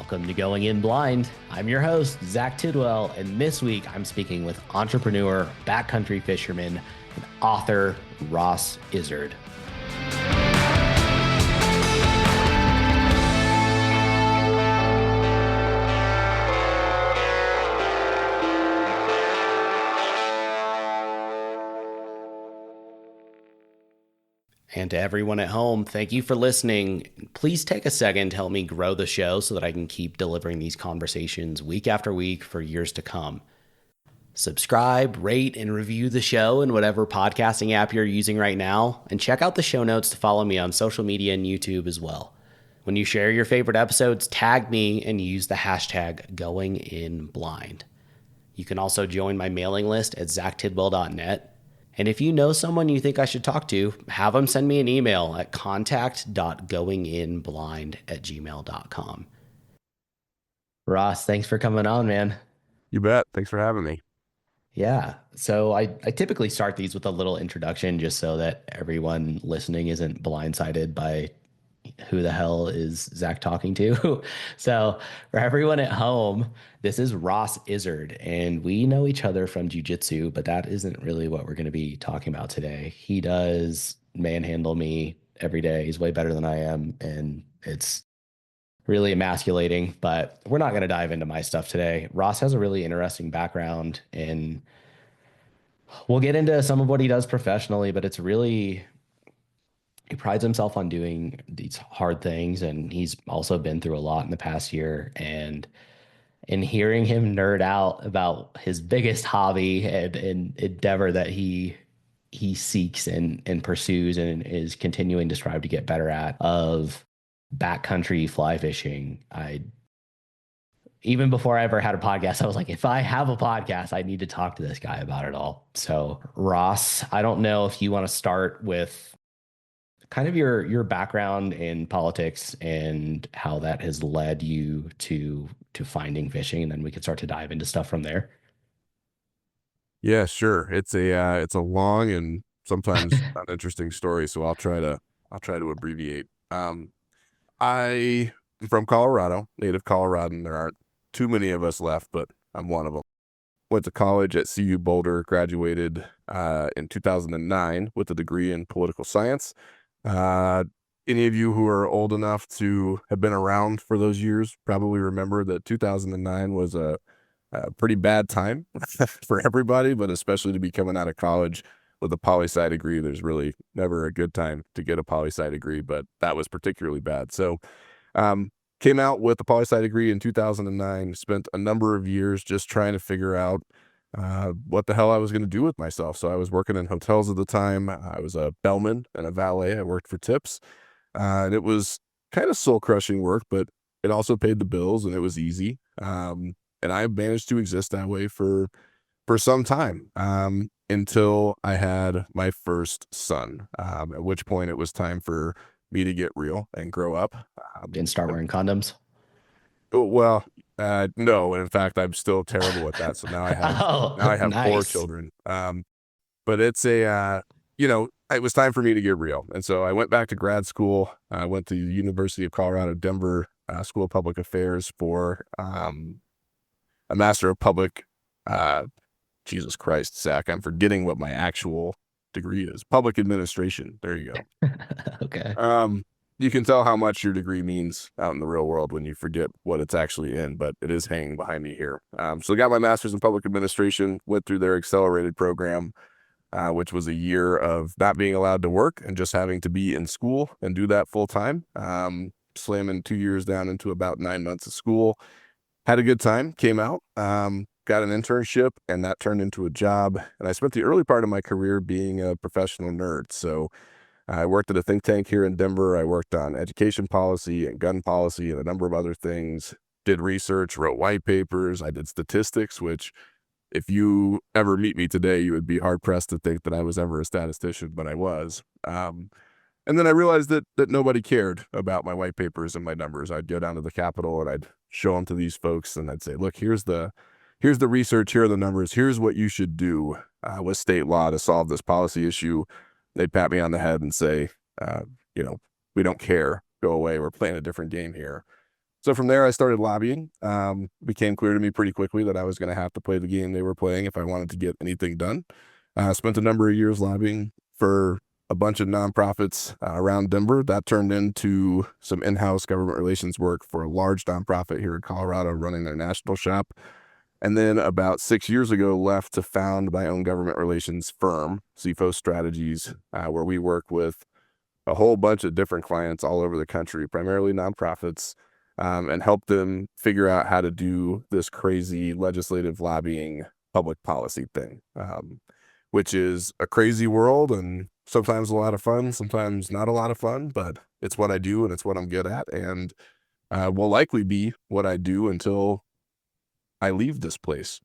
Welcome to Going In Blind. I'm your host, Zach Tidwell, and this week I'm speaking with entrepreneur, backcountry fisherman, and author Ross Izard. And to everyone at home, thank you for listening. Please take a second to help me grow the show so that I can keep delivering these conversations week after week for years to come. Subscribe, rate, and review the show in whatever podcasting app you're using right now, and check out the show notes to follow me on social media and YouTube as well. When you share your favorite episodes, tag me and use the hashtag GoingInBlind. You can also join my mailing list at zachtidwell.net. And if you know someone you think I should talk to, have them send me an email at contact.goinginblind@gmail.com. Ross, thanks for coming on, man. You bet. Thanks for having me. Yeah. So I typically start these with a little introduction just so that everyone listening isn't blindsided by who the hell is Zach talking to. So for everyone at home, this is Ross Izard, and we know each other from jiu-jitsu, but that isn't really what we're going to be talking about today. He does manhandle me every day. He's way better than I am, and it's really emasculating, but we're not going to dive into my stuff today. Ross has a really interesting background, and we'll get into some of what he does professionally, but it's really, he prides himself on doing these hard things, and he's also been through a lot in the past year. And in hearing him nerd out about his biggest hobby and endeavor that he seeks and pursues and is continuing to strive to get better at, of backcountry fly fishing, even before I ever had a podcast, I was like, if I have a podcast, I need to talk to this guy about it all. So Ross, I don't know if you want to start with kind of your background in politics and how that has led you to finding fishing, and then we could start to dive into stuff from there. Yeah, sure. It's a long and sometimes uninteresting story, so I'll try to abbreviate. I am from Colorado, native Coloradan. There aren't too many of us left, but I'm one of them. Went to college at CU Boulder, graduated in 2009 with a degree in political science. Any of you who are old enough to have been around for those years probably remember that 2009 was a pretty bad time for everybody, but especially to be coming out of college with a poli-sci degree. There's really never a good time to get a poli-sci degree, but that was particularly bad. So came out with a poli-sci degree in 2009, spent a number of years just trying to figure out what the hell I was going to do with myself. So I was working in hotels at the time. I was a bellman and a valet. I worked for tips. And it was kind of soul-crushing work, but it also paid the bills and it was easy. And I managed to exist that way for some time until I had my first son, at which point it was time for me to get real and grow up. And start wearing condoms. Well, no. In fact, I'm still terrible at that. So now I have Nice. 4 children. But it's it was time for me to get real. And so I went back to grad school. I went to the University of Colorado, Denver, School of Public Affairs for a Master of Public, Jesus Christ, Zach, I'm forgetting what my actual degree is. Public Administration. There you go. Okay. You can tell how much your degree means out in the real world when you forget what it's actually in, but it is hanging behind me here. So I got my master's in public administration, went through their accelerated program, which was a year of not being allowed to work and just having to be in school and do that full time. Slamming 2 years down into about 9 months of school. Had a good time, came out, got an internship, and that turned into a job. And I spent the early part of my career being a professional nerd. So I worked at a think tank here in Denver. I worked on education policy and gun policy and a number of other things, did research, wrote white papers. I did statistics, which if you ever meet me today, you would be hard pressed to think that I was ever a statistician, but I was. And then I realized that nobody cared about my white papers and my numbers. I'd go down to the Capitol and I'd show them to these folks and I'd say, look, here's the research, here are the numbers, here's what you should do with state law to solve this policy issue. They'd pat me on the head and say, we don't care, go away, we're playing a different game here. So from there, I started lobbying. Became clear to me pretty quickly that I was going to have to play the game they were playing if I wanted to get anything done. Spent a number of years lobbying for a bunch of nonprofits around Denver. That turned into some in-house government relations work for a large nonprofit here in Colorado running their national shop. And then about 6 years ago, left to found my own government relations firm, CFO Strategies, where we work with a whole bunch of different clients all over the country, primarily nonprofits, and help them figure out how to do this crazy legislative lobbying public policy thing, which is a crazy world and sometimes a lot of fun, sometimes not a lot of fun, but it's what I do and it's what I'm good at, and will likely be what I do until I leave this place.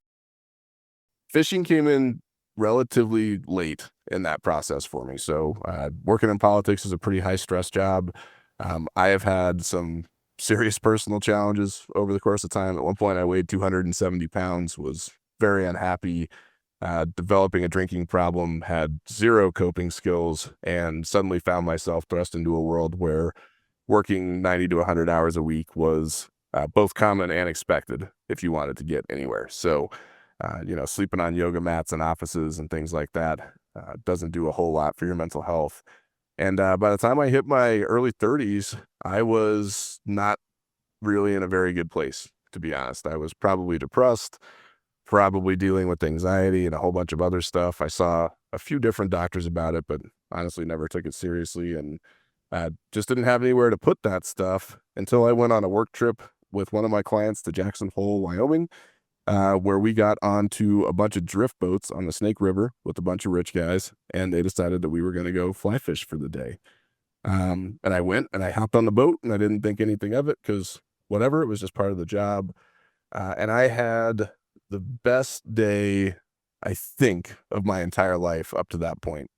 Fishing came in relatively late in that process for me. So, working in politics is a pretty high stress job. I have had some serious personal challenges over the course of time. At one point, I weighed 270 pounds, was very unhappy, developing a drinking problem, had zero coping skills, and suddenly found myself thrust into a world where working 90 to 100 hours a week was both common and expected if you wanted to get anywhere. So, sleeping on yoga mats in offices and things like that doesn't do a whole lot for your mental health. And by the time I hit my early 30s, I was not really in a very good place, to be honest. I was probably depressed, probably dealing with anxiety and a whole bunch of other stuff. I saw a few different doctors about it, but honestly never took it seriously, and just didn't have anywhere to put that stuff until I went on a work trip with one of my clients to Jackson Hole, Wyoming, where we got onto a bunch of drift boats on the Snake River with a bunch of rich guys, and they decided that we were going to go fly fish for the day. And I went and I hopped on the boat and I didn't think anything of it because whatever, it was just part of the job. And I had the best day, I think, of my entire life up to that point.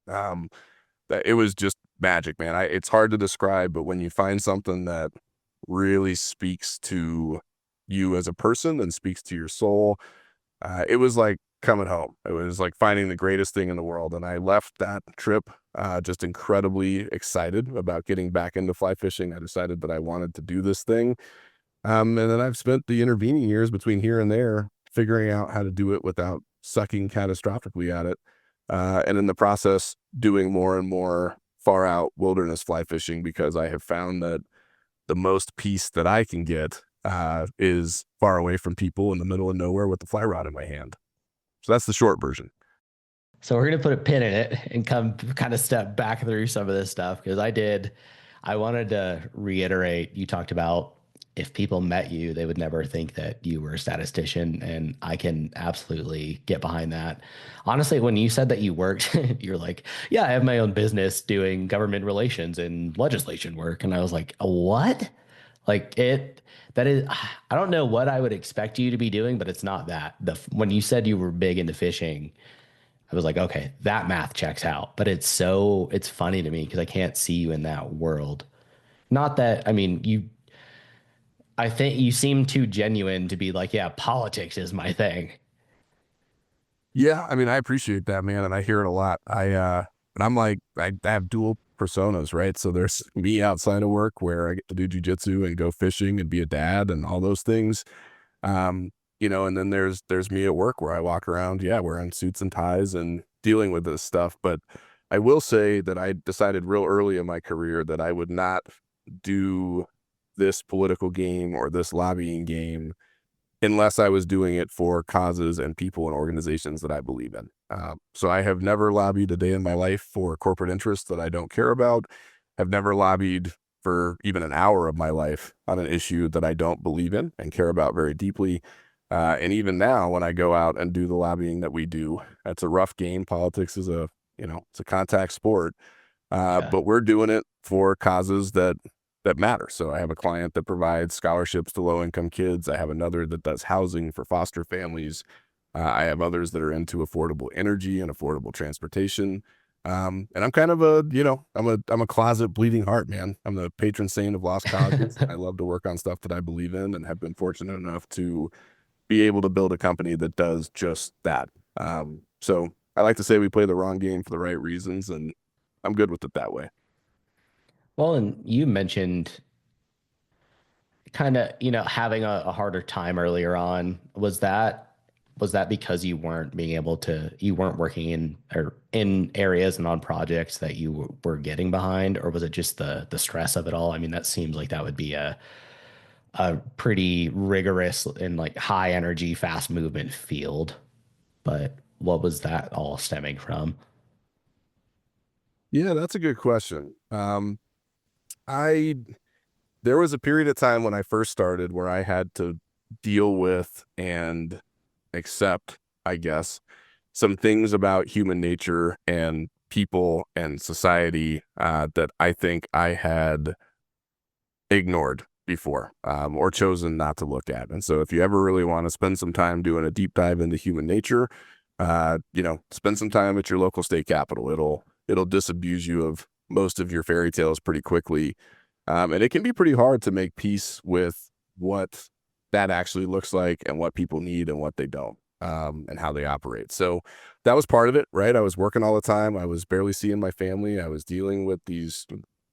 That it was just magic, man. It's hard to describe, but when you find something that really speaks to you as a person and speaks to your soul, it was like coming home. It was like finding the greatest thing in the world. And I left that trip just incredibly excited about getting back into fly fishing. I decided that I wanted to do this thing. And then I've spent the intervening years between here and there figuring out how to do it without sucking catastrophically at it. And in the process, doing more and more far out wilderness fly fishing because I have found that the most peace that I can get is far away from people in the middle of nowhere with the fly rod in my hand. So that's the short version. So we're gonna put a pin in it and come kind of step back through some of this stuff because I wanted to reiterate, you talked about if people met you, they would never think that you were a statistician, and I can absolutely get behind that. Honestly, when you said that you worked, you're like, yeah, I have my own business doing government relations and legislation work, and I was like, what? Like it, that is, I don't know what I would expect you to be doing, but it's not that. When you said you were big into fishing, I was like, okay, that math checks out. But it's funny to me because I can't see you in that world. Not that, I mean, I think you seem too genuine to be like, yeah, politics is my thing. Yeah, I mean, I appreciate that, man, and I hear it a lot. And I'm like, I have dual personas, right? So there's me outside of work where I get to do jujitsu and go fishing and be a dad and all those things. And then there's me at work where I walk around, yeah, wearing suits and ties and dealing with this stuff. But I will say that I decided real early in my career that I would not do this political game or this lobbying game unless I was doing it for causes and people and organizations that I believe in. So I have never lobbied a day in my life for corporate interests that I don't care about. Have never lobbied for even an hour of my life on an issue that I don't believe in and care about very deeply. And even now, when I go out and do the lobbying that we do, it's a rough game. Politics is it's a contact sport, Yeah. but we're doing it for causes that matter. So I have a client that provides scholarships to low-income kids. I have another that does housing for foster families. I have others that are into affordable energy and affordable transportation. And I'm kind of I'm a closet bleeding heart, man. I'm the patron saint of lost causes. I love to work on stuff that I believe in and have been fortunate enough to be able to build a company that does just that. So I like to say we play the wrong game for the right reasons, and I'm good with it that way. Well, and you mentioned kind of, having a harder time earlier on, was that because you weren't working in or in areas and on projects that you were getting behind, or was it just the stress of it all? I mean, that seems like that would be a pretty rigorous and like high energy, fast movement field. But what was that all stemming from? Yeah, that's a good question. I There was a period of time when I first started where I had to deal with and accept, I guess, some things about human nature and people and society that I think I had ignored before, or chosen not to look at. And so if you ever really want to spend some time doing a deep dive into human nature, spend some time at your local state capitol. It'll disabuse you of most of your fairy tales pretty quickly. And it can be pretty hard to make peace with what that actually looks like and what people need and what they don't, and how they operate. So that was part of it, right? I was working all the time. I was barely seeing my family. I was dealing with these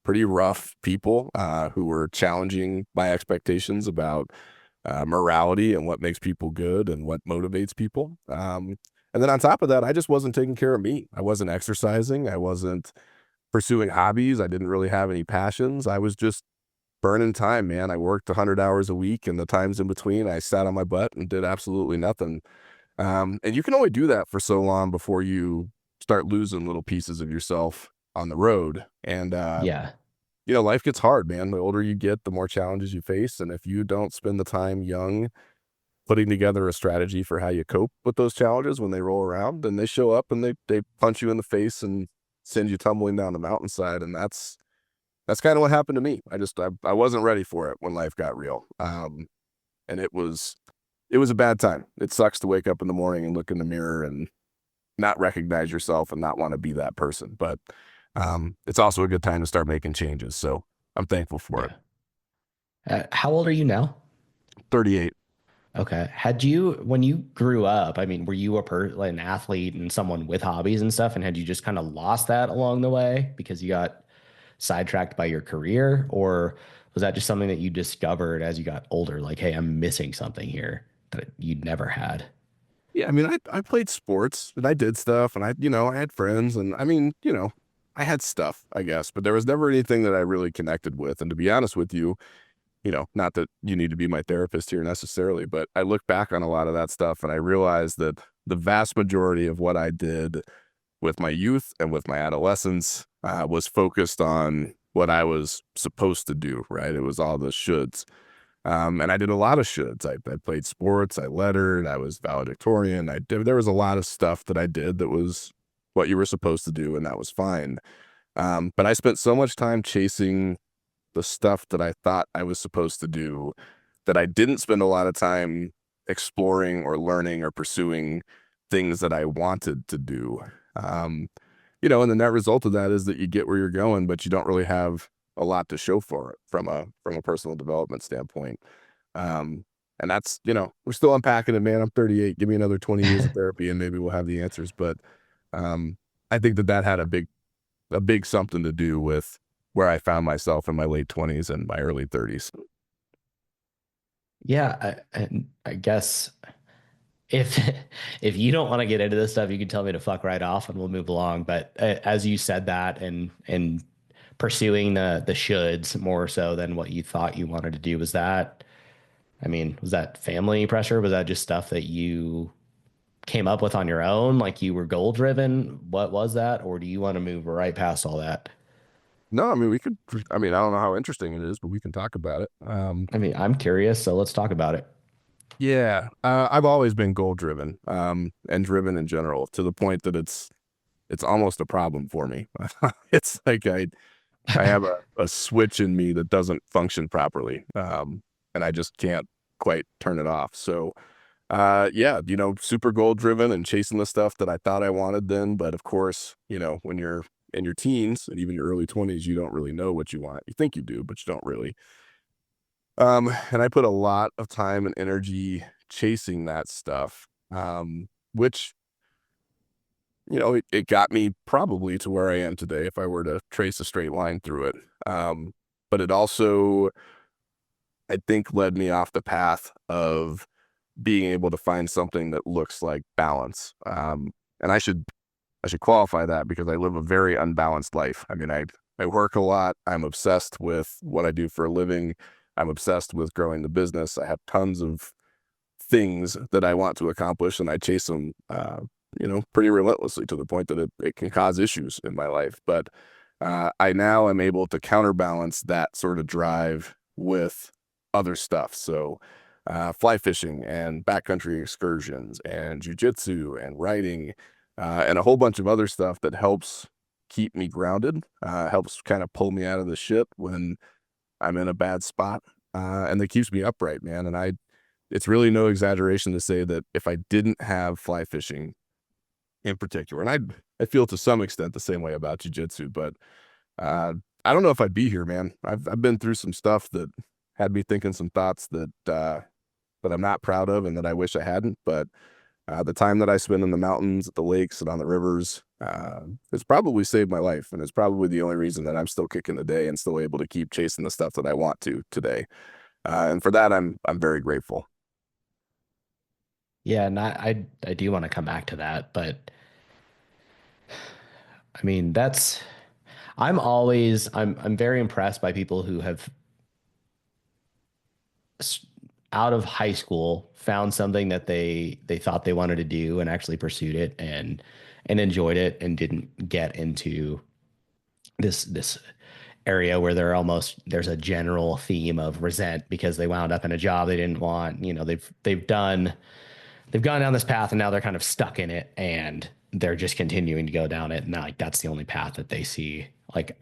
pretty rough people who were challenging my expectations about morality and what makes people good and what motivates people. And then on top of that, I just wasn't taking care of me. I wasn't exercising. I wasn't pursuing hobbies. I didn't really have any passions. I was just burning time, man. I worked 100 hours a week, and the times in between, I sat on my butt and did absolutely nothing. And you can only do that for so long before you start losing little pieces of yourself on the road. And Yeah. life gets hard, man. The older you get, the more challenges you face. And if you don't spend the time young putting together a strategy for how you cope with those challenges when they roll around, then they show up and they punch you in the face and send you tumbling down the mountainside. And that's kind of what happened to me. I wasn't ready for it when life got real. And it was a bad time. It sucks to wake up in the morning and look in the mirror and not recognize yourself and not want to be that person. But it's also a good time to start making changes. So I'm thankful for it. Yeah. How old are you now? 38. Okay. When you grew up, I mean, were you like an athlete and someone with hobbies and stuff? And had you just kind of lost that along the way because you got sidetracked by your career? Or was that just something that you discovered as you got older? Like, hey, I'm missing something here that you'd never had. Yeah, I mean, I played sports and I did stuff and I had friends and I mean, I had stuff, I guess, but there was never anything that I really connected with. And to be honest with you, not that you need to be my therapist here necessarily, but I look back on a lot of that stuff and I realized that the vast majority of what I did with my youth and with my adolescence was focused on what I was supposed to do, right? It was all the shoulds. And I did a lot of shoulds. I played sports, I lettered, I was valedictorian. There was a lot of stuff that I did that was what you were supposed to do, and that was fine. But I spent so much time chasing the stuff that I thought I was supposed to do that I didn't spend a lot of time exploring or learning or pursuing things that I wanted to do. Um, and the net result of that is that you get where you're going, but you don't really have a lot to show for it from a personal development standpoint. Um, and that's, we're still unpacking it, man. I'm 38. Give me another 20 years of therapy and maybe we'll have the answers. But I think that had a big something to do with where I found myself in my late 20s and my early 30s. Yeah, and I guess if if you don't want to get into this stuff, you can tell me to fuck right off and we'll move along. But as you said that and pursuing the shoulds more so than what you thought you wanted to do, was that family pressure? Was that just stuff that you came up with on your own? Like you were goal driven? What was that? Or do you want to move right past all that? No, I mean, I don't know how interesting it is, but we can talk about it. I mean, I'm curious, so let's talk about it. Yeah, I've always been goal driven, and driven in general to the point that it's almost a problem for me. It's like I have a switch in me that doesn't function properly, and I just can't quite turn it off. So, yeah, super goal driven and chasing the stuff that I thought I wanted then. But of course, when you're in your teens and even your early 20s, you don't really know what you want. You think you do, but you don't really. And I put a lot of time and energy chasing that stuff, which, it got me probably to where I am today if I were to trace a straight line through it. But it also I think led me off the path of being able to find something that looks like balance. And I should qualify that because I live a very unbalanced life. I mean, I work a lot. I'm obsessed with what I do for a living. I'm obsessed with growing the business. I have tons of things that I want to accomplish, and I chase them, pretty relentlessly to the point that it can cause issues in my life. But I now am able to counterbalance that sort of drive with other stuff. So, fly fishing and backcountry excursions and jujitsu and writing, and a whole bunch of other stuff that helps keep me grounded, helps kind of pull me out of the shit when I'm in a bad spot, and that keeps me upright, man. And it's really no exaggeration to say that if I didn't have fly fishing in particular, and I feel to some extent the same way about jujitsu, but uh, I don't know if I'd be here, man. I've been through some stuff that had me thinking some thoughts that I'm not proud of and that I wish I hadn't. But the time that I spend in the mountains, at the lakes, and on the rivers, it's probably saved my life, and it's probably the only reason that I'm still kicking today and still able to keep chasing the stuff that I want to today. And for that, I'm very grateful. Yeah, and I do want to come back to that, but I mean, I'm very impressed by people who have s- out of high school found something that they thought they wanted to do and actually pursued it and enjoyed it and didn't get into this area where there's a general theme of resent because they wound up in a job they didn't want. They've gone down this path and now they're kind of stuck in it and they're just continuing to go down it. And like that's the only path that they see. Like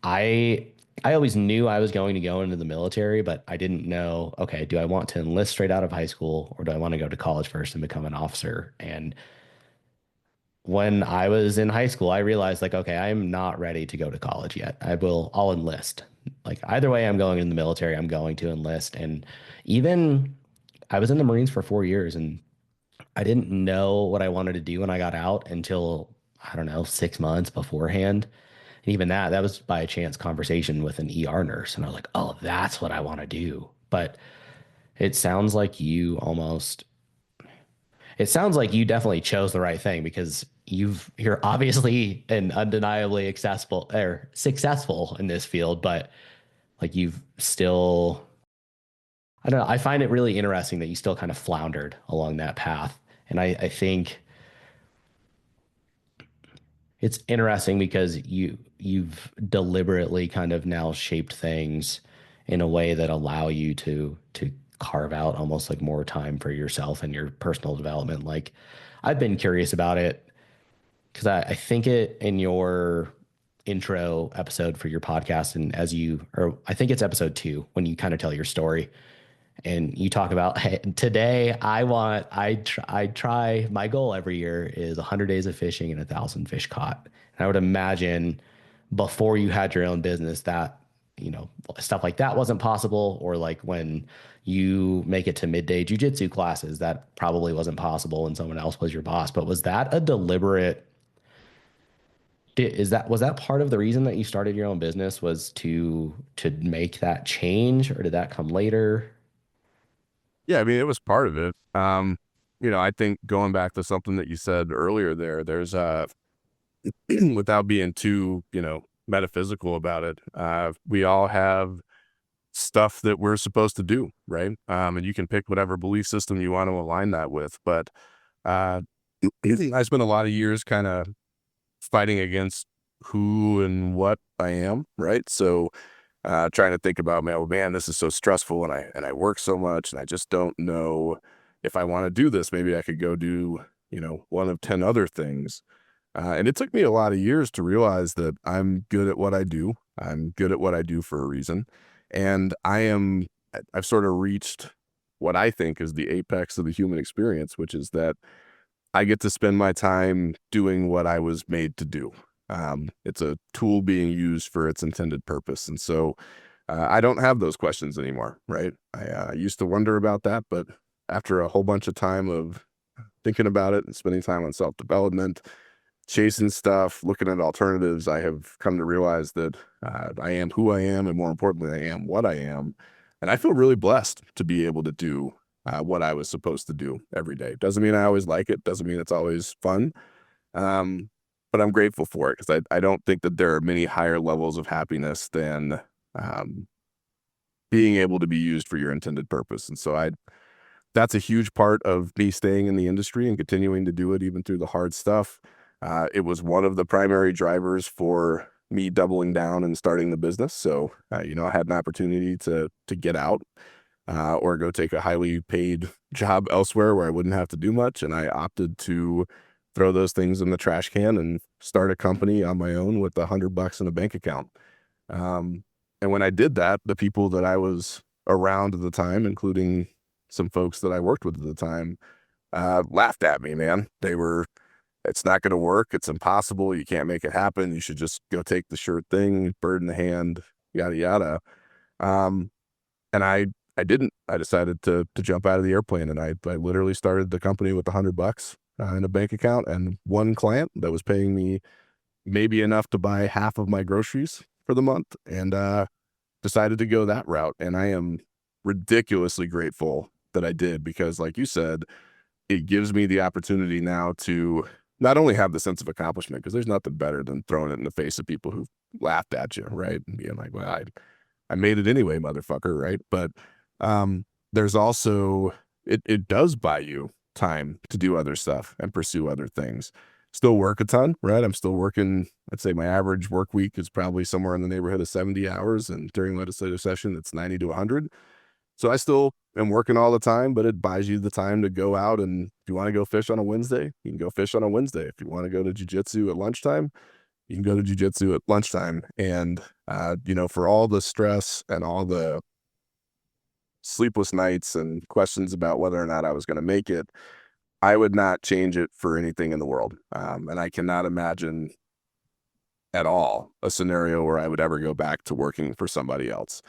I I always knew I was going to go into the military, but I didn't know, okay, do I want to enlist straight out of high school or do I want to go to college first and become an officer? And when I was in high school, I realized like, okay, I'm not ready to go to college yet. I'll enlist. Like either way, I'm going in the military, I'm going to enlist. And even I was in the Marines for 4 years and I didn't know what I wanted to do when I got out until, I don't know, 6 months beforehand. And even that was by a chance conversation with an ER nurse. And I was like, oh, that's what I want to do. But it sounds like it sounds like you definitely chose the right thing because you're obviously and undeniably successful in this field, but like you've still, I don't know, I find it really interesting that you still kind of floundered along that path. And I think it's interesting because you've deliberately kind of now shaped things in a way that allow you to carve out almost like more time for yourself and your personal development. Like I've been curious about it because I think it in your intro episode for your podcast and or I think it's episode 2 when you kind of tell your story and you talk about, hey, today I try my goal every year is 100 days of fishing and 1,000 fish caught. And I would imagine before you had your own business that, stuff like that wasn't possible, or like when you make it to midday jujitsu classes, that probably wasn't possible and someone else was your boss. But was that a deliberate, was that part of the reason that you started your own business was to make that change, or did that come later? Yeah, I mean, it was part of it. I think going back to something that you said earlier there's without being too, metaphysical about it, we all have stuff that we're supposed to do, right? And you can pick whatever belief system you want to align that with. But uh, I spent a lot of years kind of fighting against who and what I am, right? So trying to think about, man, oh man, this is so stressful, and I work so much, and I just don't know if I want to do this. Maybe I could go do, one of 10 other things. And it took me a lot of years to realize that I'm good at what I do. I'm good at what I do for a reason. And I've sort of reached what I think is the apex of the human experience, which is that I get to spend my time doing what I was made to do. It's a tool being used for its intended purpose. And so I don't have those questions anymore, right? I used to wonder about that, but after a whole bunch of time of thinking about it and spending time on self-development, chasing stuff, looking at alternatives, I have come to realize that I am who I am, and more importantly, I am what I am. And I feel really blessed to be able to do what I was supposed to do every day. Doesn't mean I always like it. Doesn't mean it's always fun. Um, but I'm grateful for it because I don't think that there are many higher levels of happiness than um, being able to be used for your intended purpose. And so that's a huge part of me staying in the industry and continuing to do it even through the hard stuff. It was one of the primary drivers for me doubling down and starting the business. So, I had an opportunity to get out or go take a highly paid job elsewhere where I wouldn't have to do much. And I opted to throw those things in the trash can and start a company on my own with $100 in a bank account. Um, and when I did that, the people that I was around at the time, including some folks that I worked with at the time, laughed at me, man. They were, it's not going to work. It's impossible. You can't make it happen. You should just go take the sure thing, bird in the hand, yada, yada. Um, and I didn't. I decided to jump out of the airplane, and I literally started the company with $100 in a bank account and one client that was paying me maybe enough to buy half of my groceries for the month, and decided to go that route. And I am ridiculously grateful that I did because, like you said, it gives me the opportunity now to not only have the sense of accomplishment, because there's nothing better than throwing it in the face of people who laughed at you, right? And being like, well, I made it anyway, motherfucker, right? But there's also, it does buy you time to do other stuff and pursue other things. Still work a ton, right? I'm still working. I'd say my average work week is probably somewhere in the neighborhood of 70 hours. And during legislative session, it's 90 to 100. So I still am working all the time, but it buys you the time to go out. And if you want to go fish on a Wednesday, you can go fish on a Wednesday. If you want to go to jujitsu at lunchtime, you can go to jujitsu at lunchtime. And, for all the stress and all the sleepless nights and questions about whether or not I was going to make it, I would not change it for anything in the world. And I cannot imagine at all a scenario where I would ever go back to working for somebody else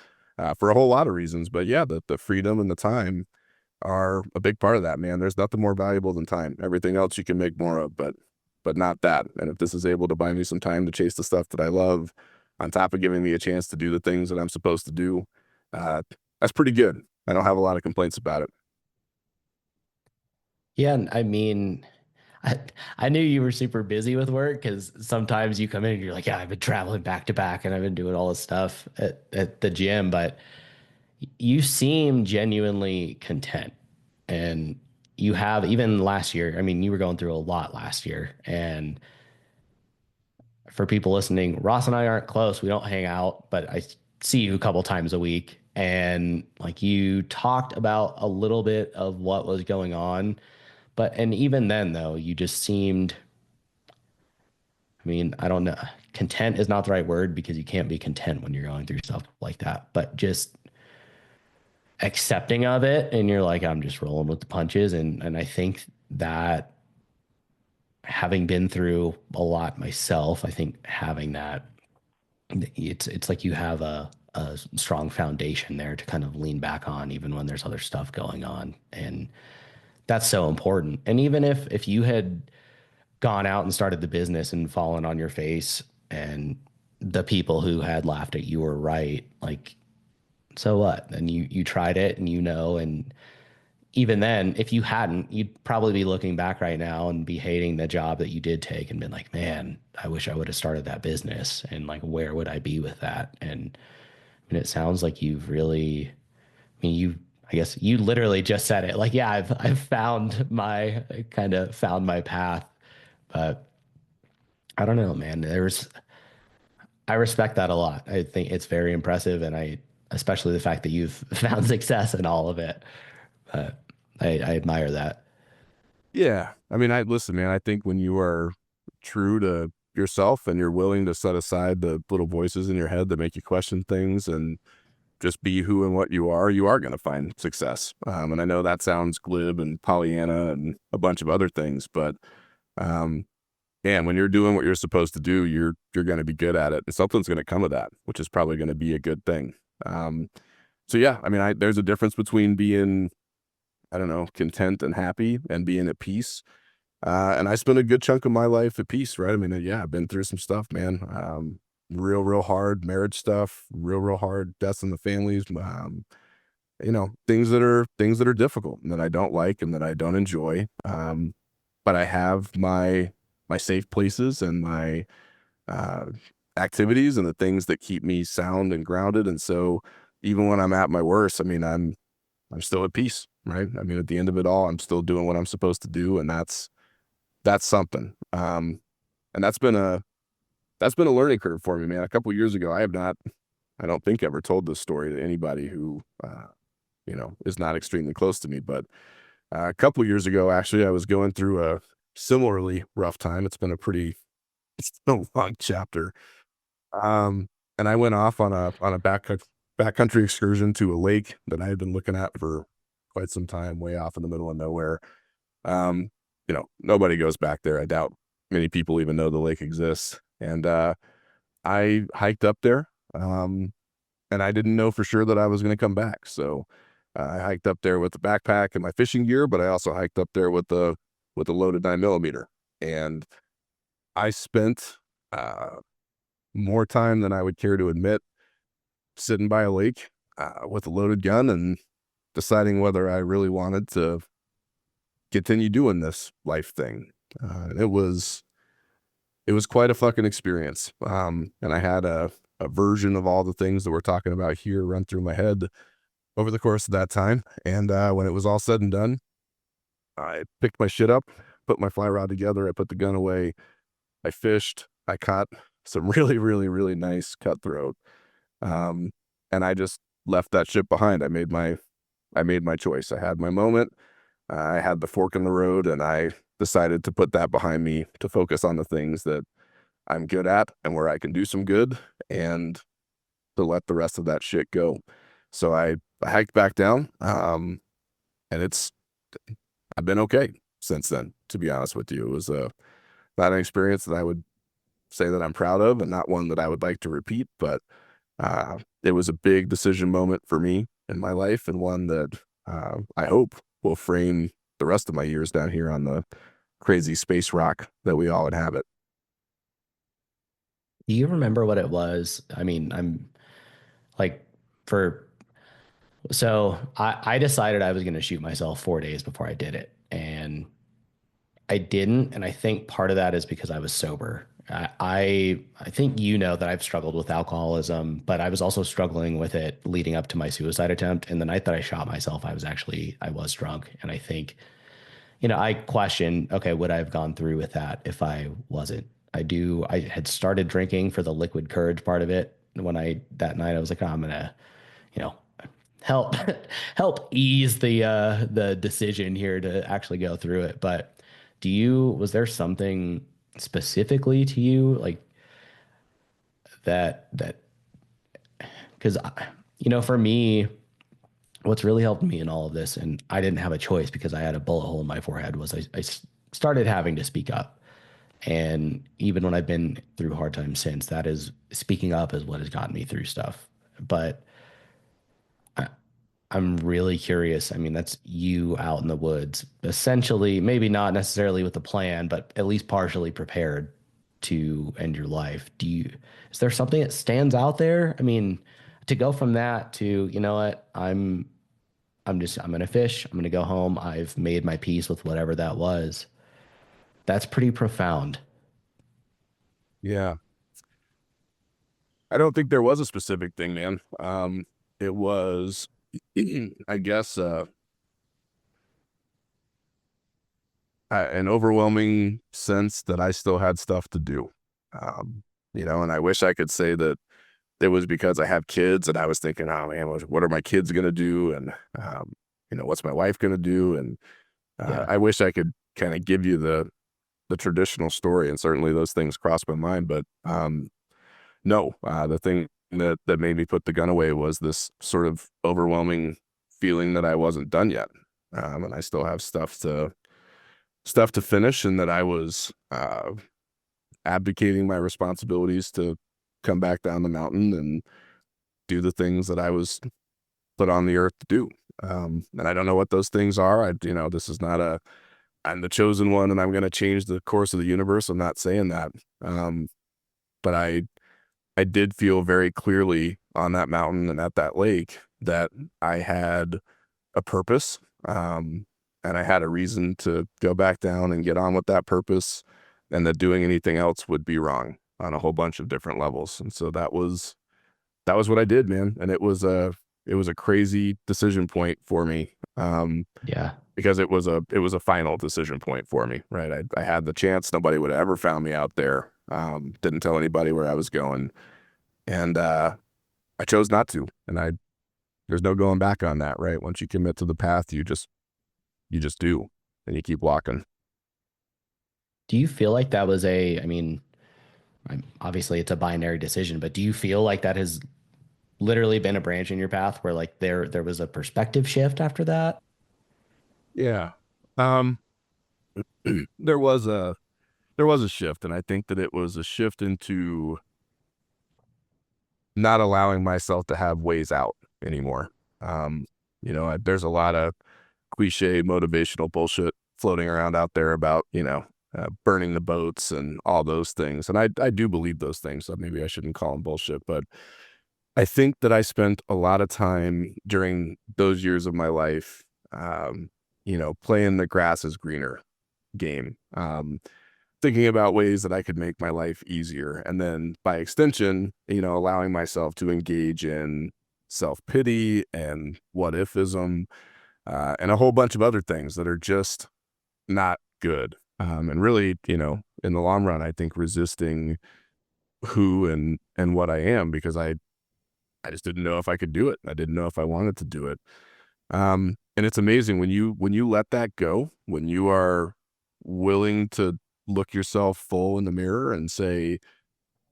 for a whole lot of reasons. But yeah, the freedom and the time are a big part of that, man. There's nothing more valuable than time. Everything else you can make more of, but not that. And if this is able to buy me some time to chase the stuff that I love, on top of giving me a chance to do the things that I'm supposed to do, that's pretty good. I don't have a lot of complaints about it. Yeah, and I mean, I, I knew you were super busy with work because sometimes you come in and you're like, yeah, I've been traveling back to back and I've been doing all this stuff at the gym, but you seem genuinely content. And you have, even last year, I mean, you were going through a lot last year. And for people listening, Ross and I aren't close. We don't hang out, but I see you a couple times a week. And like you talked about a little bit of what was going on. But, and even then, though, you just seemed, I mean, I don't know, content is not the right word because you can't be content when you're going through stuff like that, but just accepting of it. And you're like, I'm just rolling with the punches. And I think that having been through a lot myself, I think having that, it's like you have a strong foundation there to kind of lean back on, even when there's other stuff going on. And that's so important. And even if you had gone out and started the business and fallen on your face and the people who had laughed at you were right, like, so what? And you tried it and and even then, if you hadn't, you'd probably be looking back right now and be hating the job that you did take and been like, man, I wish I would have started that business. And like, where would I be with that? And I mean, it sounds like you've really, I mean, I guess you literally just said it. Like, yeah, I've kind of found my path, but I don't know, man. I respect that a lot. I think it's very impressive. And especially the fact that you've found success in all of it. But I admire that. Yeah. I mean, listen, man, I think when you are true to yourself and you're willing to set aside the little voices in your head that make you question things and just be who and what you are going to find success. And I know that sounds glib and Pollyanna and a bunch of other things, but um, yeah, when you're doing what you're supposed to do, you're going to be good at it, and something's going to come of that, which is probably going to be a good thing. So yeah, I mean, there's a difference between being, I don't know, content and happy and being at peace. And I spent a good chunk of my life at peace, right? I mean, yeah, I've been through some stuff, man. Real hard marriage stuff, real hard deaths in the families. things that are difficult and that I don't like and that I don't enjoy. But I have my safe places and my uh, activities and the things that keep me sound and grounded. And so even when I'm at my worst, I mean, I'm still at peace, right? I mean, at the end of it all, I'm still doing what I'm supposed to do, and that's something. And that's been a learning curve for me, man. A couple years ago, I don't think ever told this story to anybody who is not extremely close to me. But a couple years ago, actually, I was going through a similarly rough time. It's been a long chapter. Um, and I went off on a backcountry excursion to a lake that I had been looking at for quite some time, way off in the middle of nowhere. Um, Nobody goes back there. I doubt many people even know the lake exists. And I hiked up there, and I didn't know for sure that I was going to come back. So I hiked up there with the backpack and my fishing gear, but I also hiked up there with the loaded 9mm. And I spent uh, more time than I would care to admit sitting by a lake with a loaded gun and deciding whether I really wanted to continue doing this life thing. It was quite a fucking experience. And I had a version of all the things that we're talking about here run through my head over the course of that time. And when it was all said and done, I picked my shit up, put my fly rod together, I put the gun away, I fished, I caught some really, really, really nice cutthroat. Um, and I just left that shit behind. I made my choice. I had my moment. I had the fork in the road, and I decided to put that behind me to focus on the things that I'm good at and where I can do some good, and to let the rest of that shit go. So I hiked back down, and I've been okay since then, to be honest with you. It was not an experience that I would say that I'm proud of and not one that I would like to repeat, but it was a big decision moment for me in my life, and one that I hope will frame the rest of my years down here on the crazy space rock that we all inhabit. Do you remember what it was? I mean, I'm like, for so I decided I was going to shoot myself 4 days before I did it. And I didn't, and I think part of that is because I was sober. I think you know that I've struggled with alcoholism, but I was also struggling with it leading up to my suicide attempt. And the night that I shot myself, I was drunk. And I think, I question, okay, would I have gone through with that if I wasn't? I had started drinking for the liquid courage part of it. When that night I was like, oh, I'm gonna, you know, help help ease the decision here to actually go through it. But was there something specifically to you like that because for me, what's really helped me in all of this, and I didn't have a choice because I had a bullet hole in my forehead, was started having to speak up. And even when I've been through hard times since, that is speaking up is what has gotten me through stuff. But I'm really curious. I mean, that's you out in the woods, essentially, maybe not necessarily with a plan, but at least partially prepared to end your life. Is there something that stands out there? I mean, to go from that to, you know what, I'm gonna fish, I'm gonna go home, I've made my peace with whatever that was. That's pretty profound. Yeah. I don't think there was a specific thing, man. It was, I guess, an overwhelming sense that I still had stuff to do. Um, and I wish I could say that it was because I have kids and I was thinking, oh man, what are my kids going to do? And, what's my wife going to do? And Yeah. I wish I could kind of give you the traditional story. And certainly those things crossed my mind, but no, the thing that made me put the gun away was this sort of overwhelming feeling that I wasn't done yet. And I still have stuff to finish, and that I was abdicating my responsibilities to come back down the mountain and do the things that I was put on the earth to do. And I don't know what those things are. This is not I'm the chosen one and I'm going to change the course of the universe. I'm not saying that. But I did feel very clearly on that mountain and at that lake that I had a purpose, and I had a reason to go back down and get on with that purpose, and that doing anything else would be wrong on a whole bunch of different levels. And so that was what I did, man. And it was a crazy decision point for me. Yeah. Because it was a final decision point for me, right? I had the chance. Nobody would have ever found me out there. Didn't tell anybody where I was going. And I chose not to. And there's no going back on that, right? Once you commit to the path, you just do, and you keep walking. Do you feel like that was I mean, obviously it's a binary decision, but do you feel like that has literally been a branch in your path where like there was a perspective shift after that? Yeah. Um, there was a there was a shift, and I think that it was a shift into not allowing myself to have ways out anymore. Um, there's a lot of cliche motivational bullshit floating around out there about, burning the boats and all those things. And I do believe those things. So maybe I shouldn't call them bullshit, but I think that I spent a lot of time during those years of my life, playing the grass is greener game. Thinking about ways that I could make my life easier. And then by extension, allowing myself to engage in self-pity and what ifism, and a whole bunch of other things that are just not good. And really, in the long run, I think resisting who and what I am, because I just didn't know if I could do it. I didn't know if I wanted to do it. And it's amazing when you let that go, when you are willing to look yourself full in the mirror and say,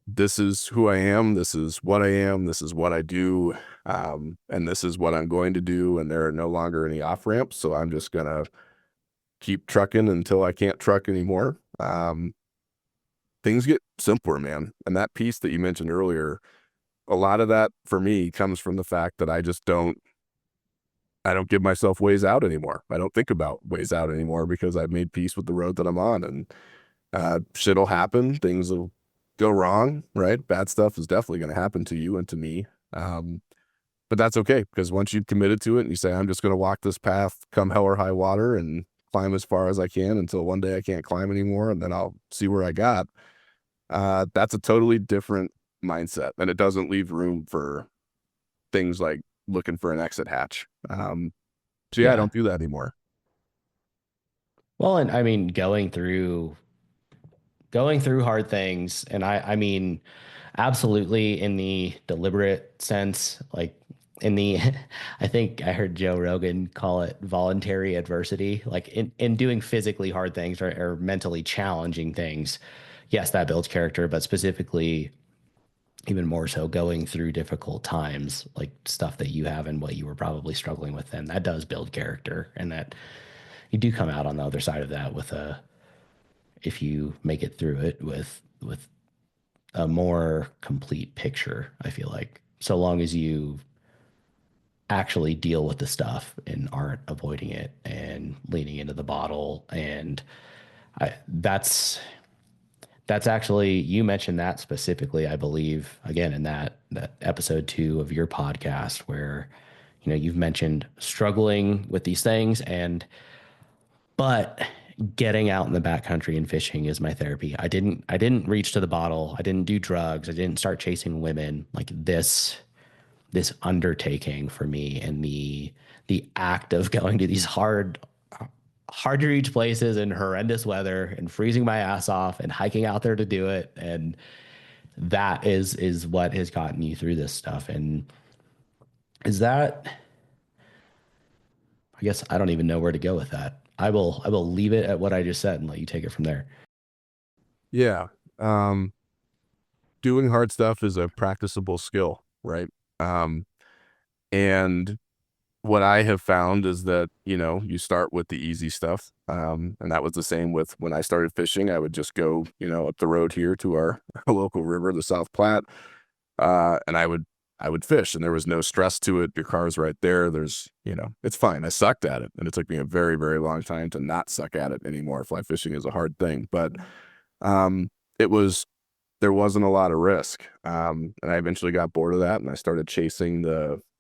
this is who I am, this is what I am, this is what I do, and this is what I'm going to do, and there are no longer any off ramps, so I'm just gonna keep trucking until I can't truck anymore. Things get simpler, man. And that piece that you mentioned earlier, a lot of that for me comes from the fact that I don't give myself ways out anymore. I don't think about ways out anymore because I've made peace with the road that I'm on. And shit'll happen. Things will go wrong, right? Bad stuff is definitely going to happen to you and to me. But that's okay, because once you've committed to it and you say, I'm just going to walk this path come hell or high water and climb as far as I can until one day I can't climb anymore, and then I'll see where I got. That's a totally different mindset, and it doesn't leave room for things like looking for an exit hatch. So yeah, I Yeah. don't do that anymore. Well, and I mean, going through hard things, and I mean, absolutely in the deliberate sense, like in the, I think I heard Joe Rogan call it voluntary adversity, like in doing physically hard things or mentally challenging things. Yes, that builds character, but specifically, even more so, going through difficult times, like stuff that you have and what you were probably struggling with then, that does build character, and that you do come out on the other side of that with a, if you make it through it with a more complete picture, I feel like. So long as you actually deal with the stuff and aren't avoiding it and leaning into the bottle. And that's actually, you mentioned that specifically, I believe, again, in that episode 2 of your podcast, where, you've mentioned struggling with these things, but getting out in the backcountry and fishing is my therapy. I didn't reach to the bottle. I didn't do drugs. I didn't start chasing women. Like this undertaking for me, and the act of going to these hard to reach places in horrendous weather and freezing my ass off and hiking out there to do it, and that is what has gotten you through this stuff. And is that, I guess I don't even know where to go with that. I will leave it at what I just said and let you take it from there. Yeah. Um, Doing hard stuff is a practicable skill, right? Um, and what I have found is that, you start with the easy stuff. And that was the same with when I started fishing. I would just go, up the road here to our local river, the South Platte. And I would fish, and there was no stress to it. Your car's right there. It's fine. I sucked at it. And it took me a very, very long time to not suck at it anymore. Fly fishing is a hard thing, but, um, it was, there wasn't a lot of risk. And I eventually got bored of that, and I started chasing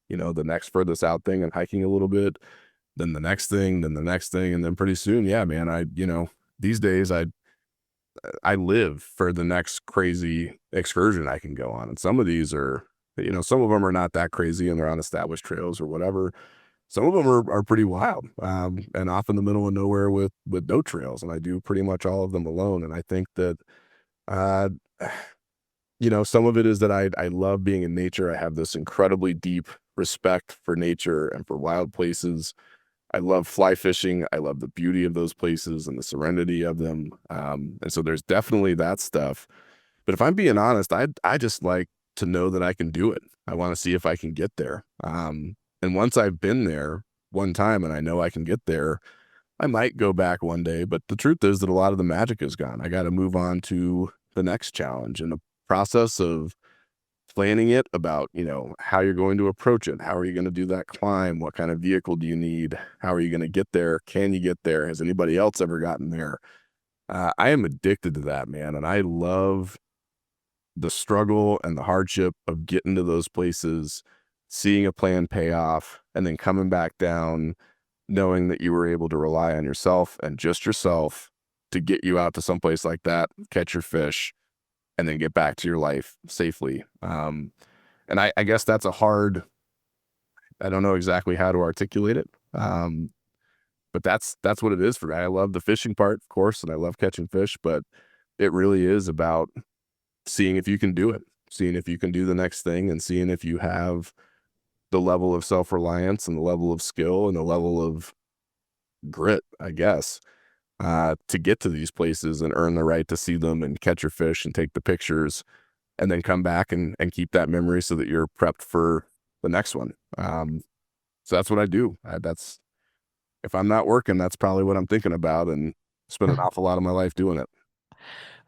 the next furthest out thing and hiking a little bit, then the next thing, then the next thing. And then pretty soon, yeah, man, these days I live for the next crazy excursion I can go on. And some of these are, some of them are not that crazy and they're on established trails or whatever. Some of them are pretty wild, and off in the middle of nowhere with no trails. And I do pretty much all of them alone. And I think that, uh, some of it is that I love being in nature. I have this incredibly deep respect for nature and for wild places. I love fly fishing. I love the beauty of those places and the serenity of them. And so there's definitely that stuff. But if I'm being honest, I just like to know that I can do it. I want to see if I can get there. And once I've been there one time and I know I can get there, I might go back one day. But the truth is that a lot of the magic is gone. I got to move on to the next challenge. And the process of planning it about, how you're going to approach it. How are you going to do that climb? What kind of vehicle do you need? How are you going to get there? Can you get there? Has anybody else ever gotten there? I am addicted to that, man. And I love the struggle and the hardship of getting to those places, seeing a plan pay off, and then coming back down, knowing that you were able to rely on yourself and just yourself to get you out to someplace like that, catch your fish, and then get back to your life safely. And I guess that's I don't know exactly how to articulate it. But that's what it is for me. I love the fishing part, of course, and I love catching fish, but it really is about seeing if you can do it, seeing if you can do the next thing, and seeing if you have the level of self-reliance and the level of skill and the level of grit, I guess, to get to these places and earn the right to see them and catch your fish and take the pictures and then come back and keep that memory so that you're prepped for the next one. So that's what I do. If I'm not working, that's probably what I'm thinking about, and spend an awful lot of my life doing it.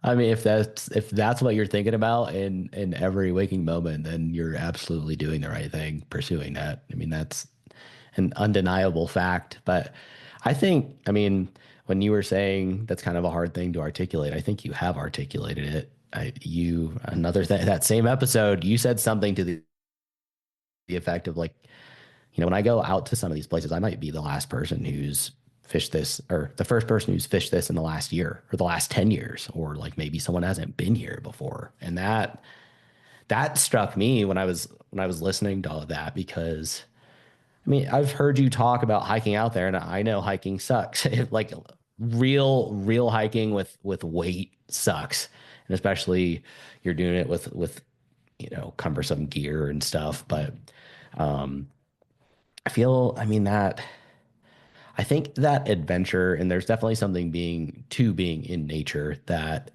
I mean, if that's what you're thinking about in every waking moment, then you're absolutely doing the right thing, pursuing that. I mean, that's an undeniable fact. But I think, I mean, when you were saying that's kind of a hard thing to articulate, I think you have articulated it. Another thing, that same episode, you said something to the effect of like, when I go out to some of these places, I might be the last person who's fished this, or the first person who's fished this in the last year or the last 10 years, or like maybe someone hasn't been here before. And that struck me when I was listening to all of that, because I mean, I've heard you talk about hiking out there, and I know hiking sucks. Like real hiking with weight sucks. And especially you're doing it with cumbersome gear and stuff. But um I mean, I think that adventure, and there's definitely something being in nature, that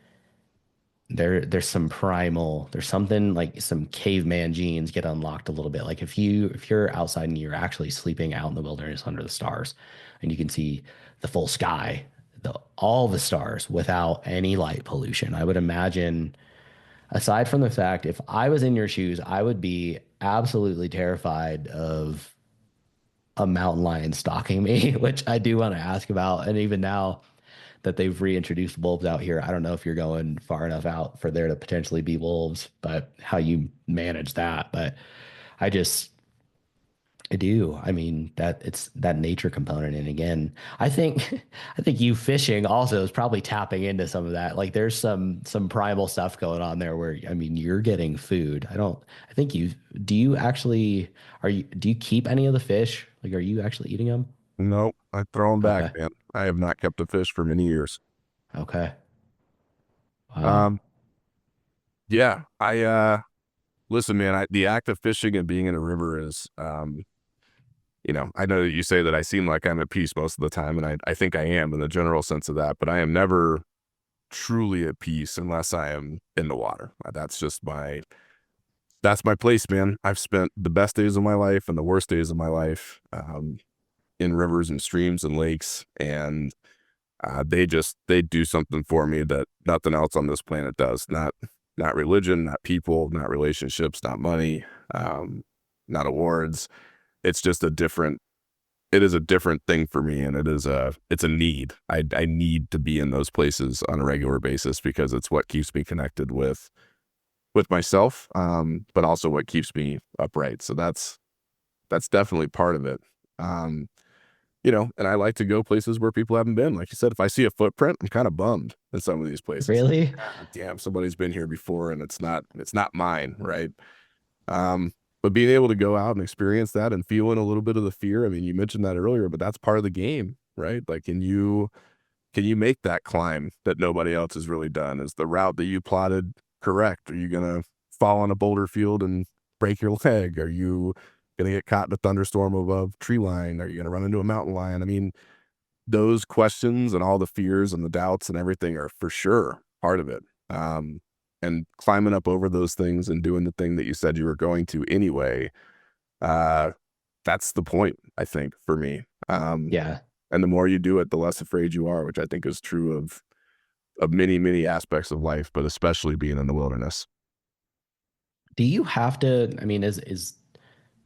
there's there's something like some caveman genes get unlocked a little bit. Like if you're outside and you're actually sleeping out in the wilderness under the stars, and you can see the full sky, all the stars without any light pollution. I would imagine, aside from the fact, if I was in your shoes, I would be absolutely terrified of a mountain lion stalking me, which I do want to ask about. And even now that they've reintroduced wolves out here, I don't know if you're going far enough out for there to potentially be wolves, but how you manage that. But I just, I do. I mean, that it's that nature component. And again, I think I think you fishing also is probably tapping into some of that. Like there's some primal stuff going on there where, I mean, you're getting food. I think do you actually do you keep any of the fish? Like are you actually eating them? Nope, I throw them back, Okay. man. I have not kept a fish for many years. Okay. Wow. Um, yeah, listen, man, the act of fishing and being in a river is, I know that you say that I seem like I'm at peace most of the time, and I think I am in the general sense of that, but I am never truly at peace unless I am in the water. That's my place, man. I've spent the best days of my life and the worst days of my life, in rivers and streams and lakes, and they do something for me that nothing else on this planet does. Not religion, not people, not relationships, not money, not awards. It's just it is a different thing for me, and it's a need. I need to be in those places on a regular basis because it's what keeps me connected with myself, but also what keeps me upright. So that's definitely part of it. Um, and I like to go places where people haven't been. Like you said, if I see a footprint, I'm kind of bummed in some of these places. Like, Really? ah, damn, somebody's been here before and it's not mine, right? But being able to go out and experience that and feeling a little bit of the fear. I mean, you mentioned that earlier, but that's part of the game, right? Like, can you make that climb that nobody else has really done? Is the route that you plotted correct? Are you gonna fall on a boulder field and break your leg? Are you gonna get caught in a thunderstorm above tree line? Are you gonna run into a mountain lion? I mean, those questions and all the fears and the doubts and everything are for sure part of it. Um, and climbing up over those things and doing the thing that you said you were going to anyway, uh, that's the point, I think, for me. Yeah. And the more you do it, the less afraid you are, which I think is true of many, many aspects of life, but especially being in the wilderness. Do you have to, I mean, is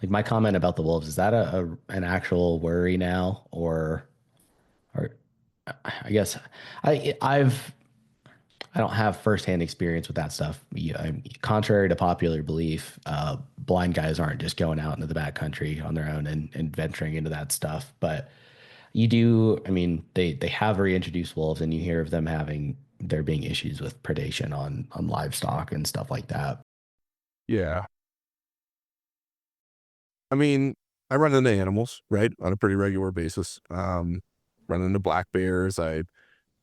like my comment about the wolves, is that an actual worry now, or I guess I've I don't have firsthand experience with that stuff. Contrary to popular belief, blind guys aren't just going out into the backcountry on their own and venturing into that stuff. But you do, I mean, they have reintroduced wolves, and you hear of them having there being issues with predation on livestock and stuff like that. Yeah. I mean, I run into animals, right, on a pretty regular basis. Run into black bears. I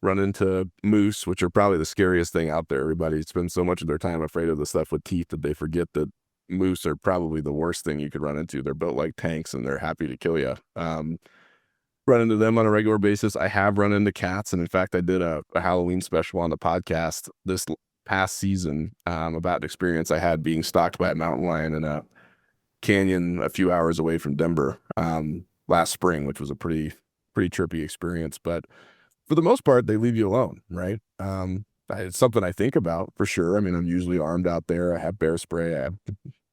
run into moose, which are probably the scariest thing out there. Everybody spends so much of their time afraid of the stuff with teeth that they forget that moose are probably the worst thing you could run into. They're built like tanks and they're happy to kill you. Run into them on a regular basis. I have run into cats. And in fact, I did a Halloween special on the podcast this past season about an experience I had being stalked by a mountain lion in a canyon a few hours away from Denver last spring, which was a pretty trippy experience. But for the most part, they leave you alone, right? It's something I think about for sure. I mean, I'm usually armed out there. I have bear spray.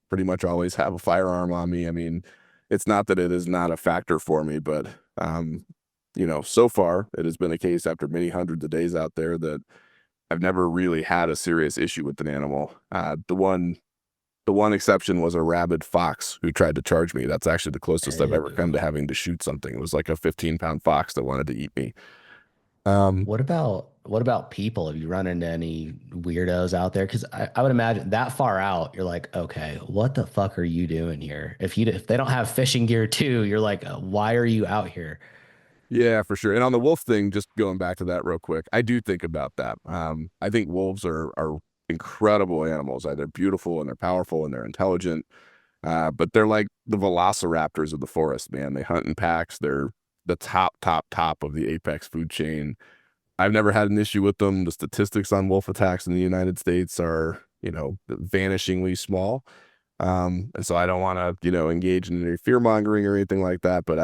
Pretty much always have a firearm on me. I mean, it's not that it is not a factor for me, but so far it has been a case after many hundreds of days out there that I've never really had a serious issue with an animal. The one exception was a rabid fox who tried to charge me. That's actually the closest I've ever come Ew. to having to shoot something. It was like a 15-pound fox that wanted to eat me. Um, What about people? Have you run into any weirdos out there? Because I would imagine that far out, you're like, okay, what the fuck are you doing here? If they don't have fishing gear too, you're like, why are you out here? yeah, for sure. And on the wolf thing, just going back to that real quick, I do think about that. I think wolves are incredible animals. They're beautiful and they're powerful and they're intelligent. But they're like the velociraptors of the forest, man. They hunt in packs. They're the top of the apex food chain. I've never had an issue with them. The statistics on wolf attacks in the United States are, vanishingly small. And so I don't want to, engage in any fear mongering or anything like that. But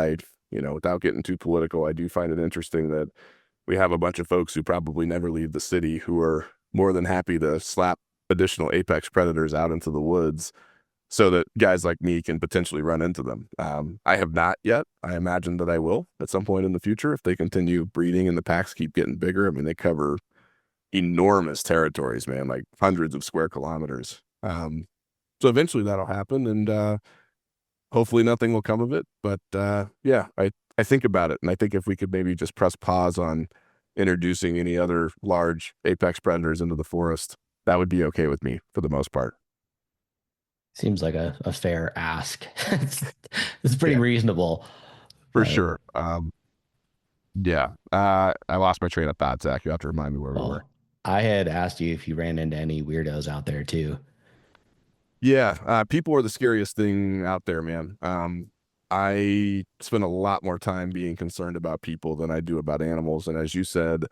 without getting too political, I do find it interesting that we have a bunch of folks who probably never leave the city who are more than happy to slap additional apex predators out into the woods so that guys like me can potentially run into them. I have not yet. I imagine that I will at some point in the future if they continue breeding and the packs keep getting bigger. I mean, they cover enormous territories, man, like hundreds of square kilometers. So eventually that'll happen, and hopefully nothing will come of it. But yeah, I think about it, and I think if we could maybe just press pause on introducing any other large apex predators into the forest, that would be okay with me for the most part. Seems like a fair ask. It's pretty Yeah, reasonable, for but sure. Yeah. I lost my train of thought, Zach. You have to remind me where we were. well, I had asked you if you ran into any weirdos out there too. Yeah, people are the scariest thing out there, man. I spend a lot more time being concerned about people than I do about animals. And as you said,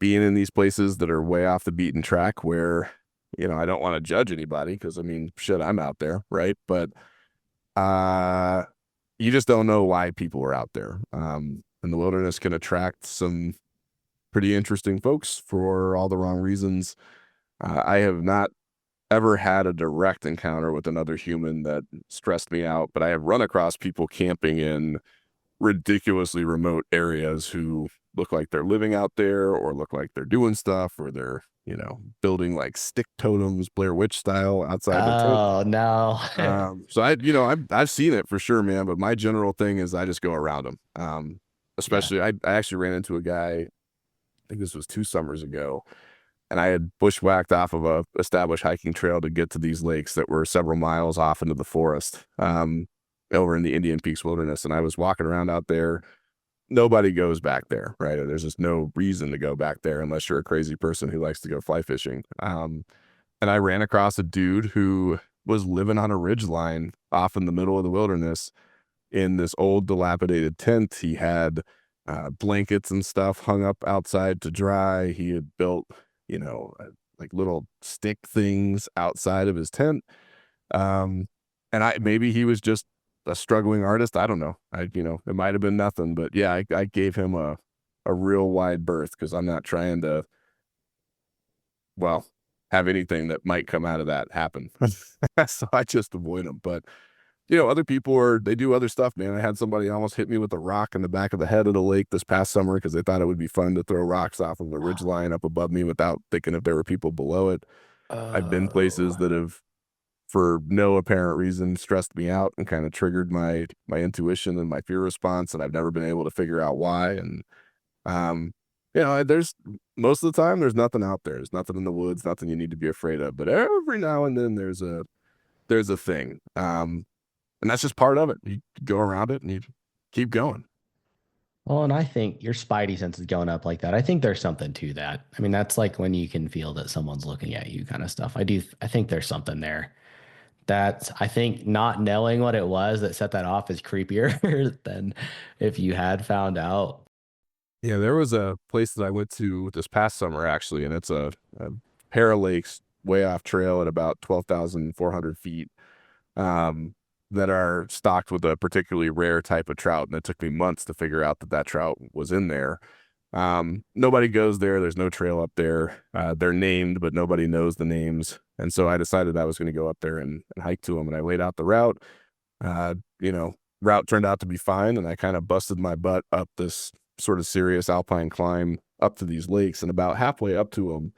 being in these places that are way off the beaten track where, I don't want to judge anybody because I mean, shit, I'm out there, right? But uh, you just don't know why people are out there. And the wilderness can attract some pretty interesting folks for all the wrong reasons. I have not ever had a direct encounter with another human that stressed me out, but I have run across people camping in ridiculously remote areas who look like they're living out there or look like they're doing stuff or they're, building like stick totems, Blair Witch style outside their tent. Oh no. So I've seen it for sure, man. But my general thing is I just go around them. Yeah. Especially I actually ran into a guy. I think this was 2 summers ago, and I had bushwhacked off of a established hiking trail to get to these lakes that were several miles off into the forest, over in the Indian Peaks Wilderness. And I was walking around out there. Nobody goes back there, right? There's just no reason to go back there unless you're a crazy person who likes to go fly fishing. And I ran across a dude who was living on a ridge line off in the middle of the wilderness in this old dilapidated tent. He had blankets and stuff hung up outside to dry. He had built, like little stick things outside of his tent. Um, and maybe he was just a struggling artist. I don't know. It might have been nothing, but yeah, I gave him a real wide berth because I'm not trying to, well, have anything that might come out of that happen. So I just avoid them. But other people they do other stuff, man. I had somebody almost hit me with a rock in the back of the head of the lake this past summer because they thought it would be fun to throw rocks off of the ridge line up above me without thinking if there were people below it. I've been places Oh. that have, for no apparent reason, stressed me out and kind of triggered my intuition and my fear response, and I've never been able to figure out why. And um, there's most of the time there's nothing out there. There's nothing in the woods, nothing you need to be afraid of. But every now and then there's a thing. And that's just part of it. You go around it and you keep going. Well, and I think your spidey sense is going up like that. I think there's something to that. I mean, that's like when you can feel that someone's looking at you kind of stuff. I think there's something there. I think not knowing what it was that set that off is creepier than if you had found out. Yeah, there was a place that I went to this past summer actually, and it's a pair of lakes way off trail at about 12,400 feet, um, that are stocked with a particularly rare type of trout. And it took me months to figure out that trout was in there. Nobody goes there. There's no trail up there. They're named, but nobody knows the names. And so I decided I was going to go up there and hike to them. And I laid out the route. Uh, you know, Route turned out to be fine. And I kind of busted my butt up this sort of serious alpine climb up to these lakes. And about halfway up to them,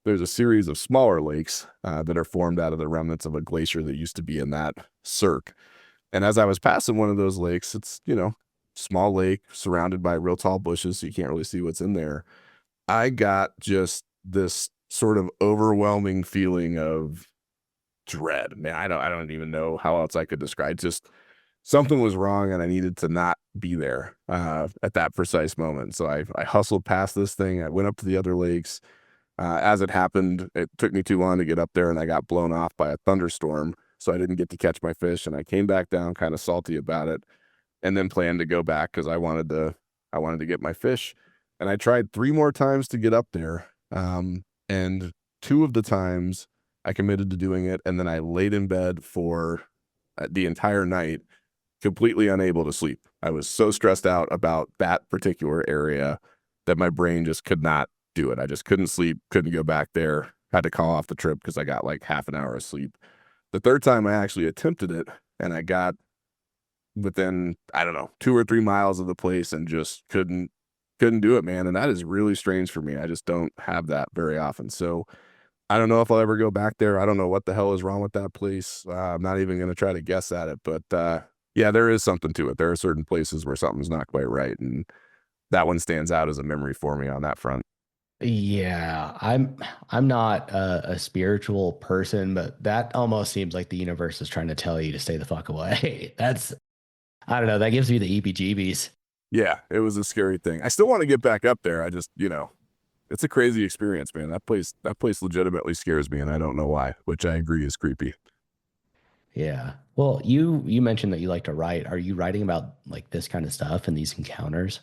there's a series of smaller lakes that are formed out of the remnants of a glacier that used to be in that cirque. And as I was passing one of those lakes, it's, small lake surrounded by real tall bushes, so you can't really see what's in there. I got just this sort of overwhelming feeling of dread. Man, I don't even know how else I could describe. Just something was wrong, and I needed to not be there at that precise moment. So I hustled past this thing. I went up to the other lakes. As it happened, it took me too long to get up there, and I got blown off by a thunderstorm, so I didn't get to catch my fish. And I came back down kind of salty about it, and then planned to go back because I wanted to get my fish. And I tried 3 more times to get up there, and 2 of the times I committed to doing it, and then I laid in bed for the entire night, completely unable to sleep. I was so stressed out about that particular area that my brain just could not do it. I just couldn't sleep, couldn't go back there, had to call off the trip because I got like half an hour of sleep. The third time I actually attempted it, and I got within, I don't know, 2 or 3 miles of the place and just couldn't do it, man. And that is really strange for me. I just don't have that very often. So I don't know if I'll ever go back there. I don't know what the hell is wrong with that place. I'm not even going to try to guess at it, but yeah, there is something to it. There are certain places where something's not quite right, and that one stands out as a memory for me on that front. Yeah, I'm not a spiritual person, but that almost seems like the universe is trying to tell you to stay the fuck away. I don't know, that gives me the EBGBs. Yeah, it was a scary thing. I still want to get back up there. I just, it's a crazy experience, man. That place legitimately scares me, and I don't know why, which I agree is creepy. Yeah. Well, you mentioned that you like to write. Are you writing about like this kind of stuff and these encounters?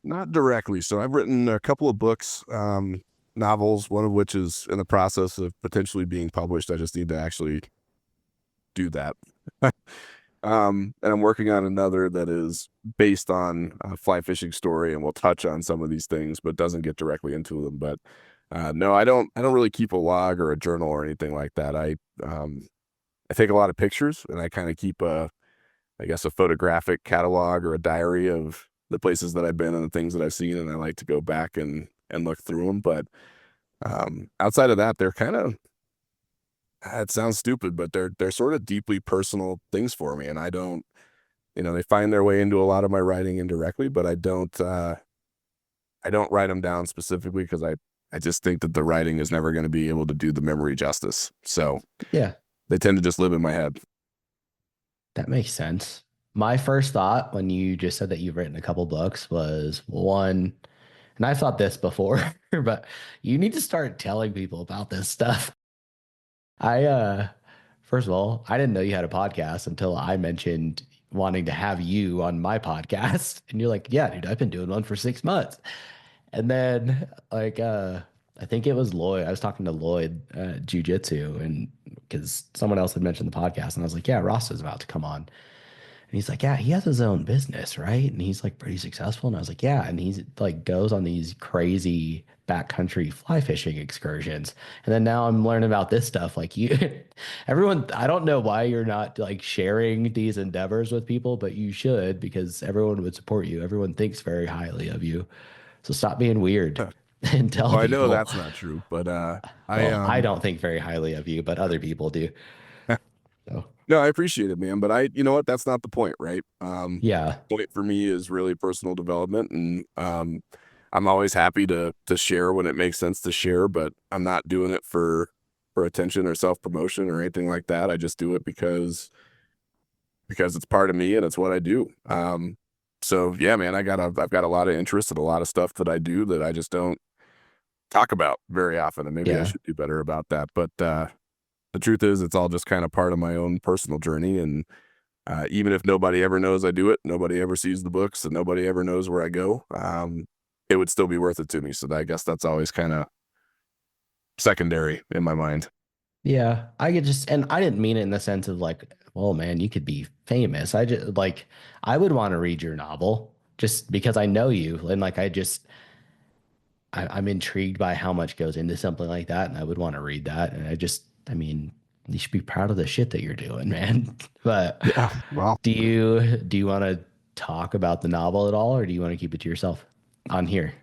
Not directly. So I've written a couple of books, novels, one of which is in the process of potentially being published. I just need to actually do that. And I'm working on another that is based on a fly fishing story, and will touch on some of these things, but doesn't get directly into them. But no, I don't really keep a log or a journal or anything like that. I take a lot of pictures, and I kind of keep I guess a photographic catalog or a diary of the places that I've been and the things that I've seen, and I like to go back and look through them. But Outside of that, they're kind of, it sounds stupid, but they're sort of deeply personal things for me. And I don't, they find their way into a lot of my writing indirectly, but I don't write them down specifically because I just think that the writing is never going to be able to do the memory justice. So Yeah, they tend to just live in my head. that makes sense. My first thought when you just said that you've written a couple books was one, and I've thought this before, but you need to start telling people about this stuff. I first of all, I didn't know you had a podcast until I mentioned wanting to have you on my podcast. And you're like, yeah, dude, I've been doing one for 6 months. And then like I think it was Lloyd. I was talking to Lloyd Jiu-Jitsu and because someone else had mentioned the podcast and I was like, yeah, Ross is about to come on. And he's like, yeah, he has his own business, right? And he's like pretty successful. And I was like, yeah. And he's like goes on these crazy backcountry fly fishing excursions. And then now I'm learning about this stuff. Like you, everyone, I don't know why you're not like sharing these endeavors with people, but you should because everyone would support you. Everyone thinks very highly of you. So stop being weird and tell Well, I know people. that's not true, but I Well, I don't think very highly of you, but other people do. So no, I appreciate it, man. But you know what? That's not the point, right? yeah, Point for me is really personal development, and I'm always happy to share when it makes sense to share, but I'm not doing it for attention or self promotion or anything like that. I just do it because it's part of me and it's what I do. So yeah, man, I've got a lot of interest in a lot of stuff that I do that I just don't talk about very often, and maybe I yeah. should do better about that. But the truth is, it's all just kind of part of my own personal journey, and even if nobody ever knows I do it, nobody ever sees the books, and nobody ever knows where I go, it would still be worth it to me. So I guess that's always kind of secondary in my mind. Yeah, I could just, and I didn't mean it in the sense of like, well, man, you could be famous. I just like, I would want to read your novel just because I know you. And like, I'm intrigued by how much goes into something like that. And I would want to read that. And I mean, you should be proud of the shit that you're doing, man. But Yeah, well, do you want to talk about the novel at all, or do you want to keep it to yourself on here?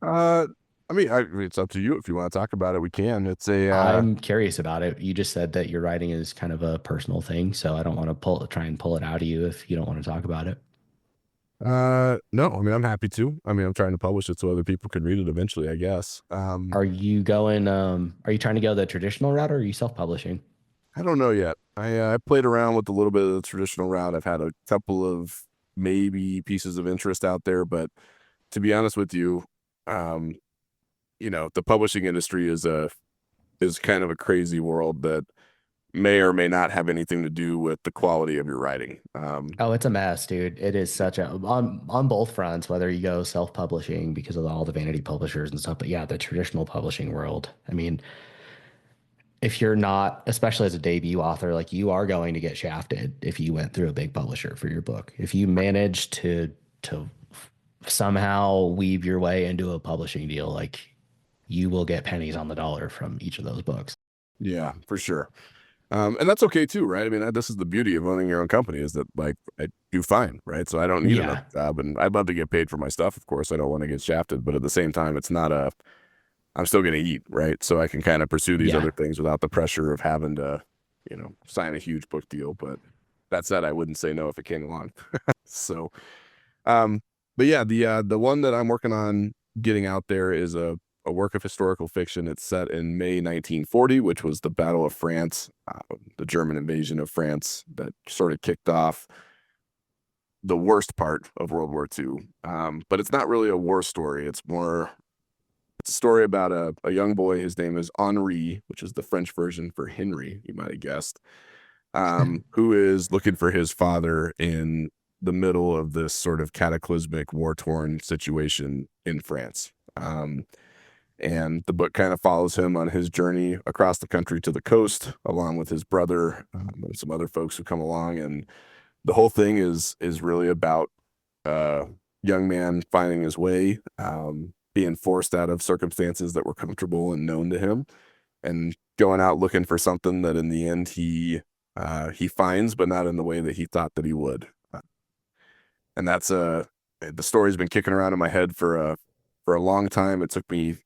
uh, I mean, it's up to you. If you want to talk about it, we can. It's a I'm curious about it. You just said that your writing is kind of a personal thing, so I don't want to try and pull it out of you if you don't want to talk about it. no, I mean, I'm happy to. I mean, I'm trying to publish it so other people can read it eventually, I guess. Are you trying to go the traditional route or are you self-publishing? I don't know yet. I played around with a little bit of the traditional route. I've had a couple of maybe pieces of interest out there, but to be honest with you, um, the publishing industry is kind of a crazy world that may or may not have anything to do with the quality of your writing. Oh, it's a mess, dude. It is such a on both fronts, whether you go self-publishing because of all the vanity publishers and stuff, but yeah, the traditional publishing world. I mean, if you're not, especially as a debut author, like you are going to get shafted if you went through a big publisher for your book. If you manage to somehow weave your way into a publishing deal, like you will get pennies on the dollar from each of those books. Yeah, for sure. And that's okay too, right? I mean, this is the beauty of owning your own company is that like I do fine, right? So I don't need another Yeah. job, and I'd love to get paid for my stuff. Of course, I don't want to get shafted, but at the same time, it's not a I'm still going to eat, right? So I can kind of pursue these Yeah. other things without the pressure of having to, sign a huge book deal. But that said, I wouldn't say no if it came along. So, um, but yeah, the one that I'm working on getting out there is a work of historical fiction. It's set in May 1940, which was the Battle of France, the German invasion of France that sort of kicked off the worst part of World War II. But it's not really a war story. It's a story about a young boy. His name is Henri, which is the French version for Henry, you might have guessed, who is looking for his father in the middle of this sort of cataclysmic war-torn situation in France. And the book kind of follows him on his journey across the country to the coast, along with his brother and some other folks who come along. And the whole thing is really about a young man finding his way, being forced out of circumstances that were comfortable and known to him, and going out looking for something that in the end he finds, but not in the way that he thought that he would. And that's the story's been kicking around in my head for a long time. It took me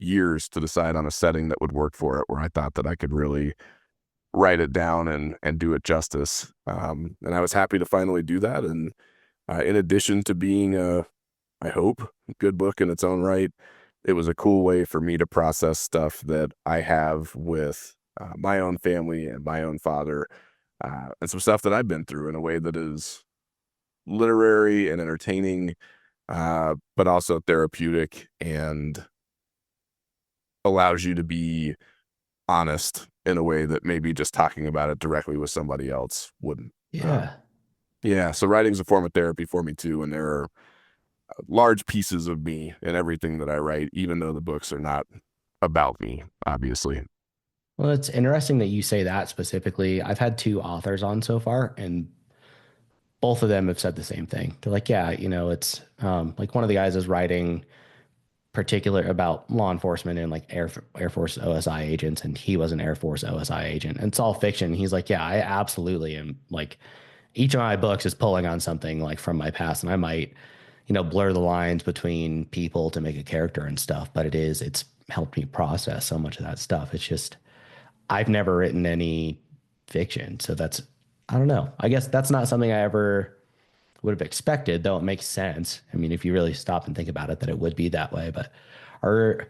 years to decide on a setting that would work for it, where I thought that I could really write it down and do it justice. And I was happy to finally do that. And in addition to being I hope, good book in its own right, it was a cool way for me to process stuff that I have with my own family and my own father, and some stuff that I've been through in a way that is literary and entertaining, but also therapeutic and allows you to be honest in a way that maybe just talking about it directly with somebody else wouldn't. Yeah. Yeah, so writing's a form of therapy for me too, and there are large pieces of me in everything that I write, even though the books are not about me, obviously. Well, it's interesting that you say that specifically. I've had two authors on so far, and both of them have said the same thing. They're like, yeah, it's like one of the guys is writing particular about law enforcement and like Air Force OSI agents, and he was an Air Force OSI agent. And it's all fiction. He's like, yeah, I absolutely am. Like, each of my books is pulling on something like from my past, and I might, blur the lines between people to make a character and stuff. But it's helped me process so much of that stuff. It's just I've never written any fiction, so I don't know. I guess that's not something I ever would have expected, though it makes sense. I mean, if you really stop and think about it, that it would be that way. But are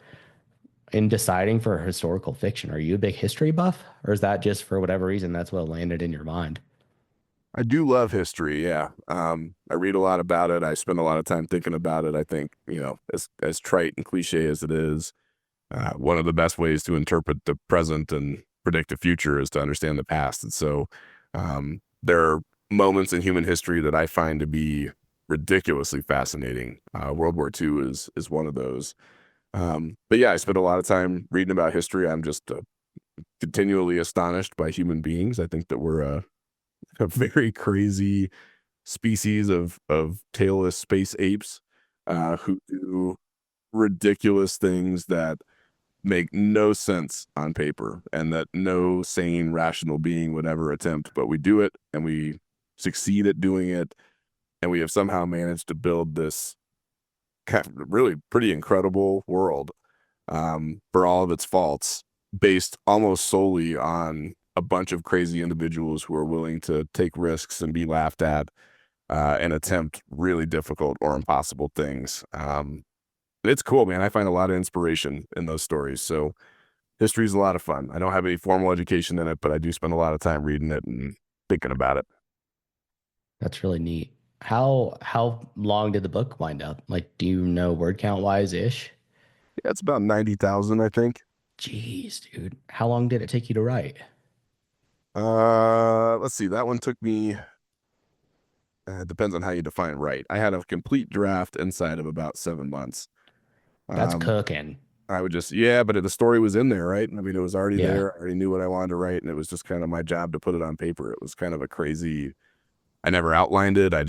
in deciding for historical fiction, are you a big history buff, or is that just for whatever reason that's what landed in your mind? I do love history, yeah. I read a lot about it. I spend a lot of time thinking about it. I think, as trite and cliche as it is, one of the best ways to interpret the present and predict the future is to understand the past. And so, there are moments in human history that I find to be ridiculously fascinating. World War II is one of those. But yeah, I spend a lot of time reading about history. I'm just continually astonished by human beings. I think that we're a very crazy species of tailless space apes who do ridiculous things that make no sense on paper and that no sane, rational being would ever attempt. But we do it and we succeed at doing it. And we have somehow managed to build this really pretty incredible world, for all of its faults, based almost solely on a bunch of crazy individuals who are willing to take risks and be laughed at, and attempt really difficult or impossible things. It's cool, man. I find a lot of inspiration in those stories. So history is a lot of fun. I don't have any formal education in it, but I do spend a lot of time reading it and thinking about it. That's really neat. How long did the book wind up? Like, do you know word count wise ish? Yeah, it's about 90,000, I think. Jeez, dude. How long did it take you to write? Let's see. That one took me, depends on how you define right. I had a complete draft inside of about 7 months. That's Um, cooking. I would just, yeah, but the story was in there, right? I mean, it was already Yeah. there. I already knew what I wanted to write, and it was just kind of my job to put it on paper. It was kind of a crazy, I never outlined it. I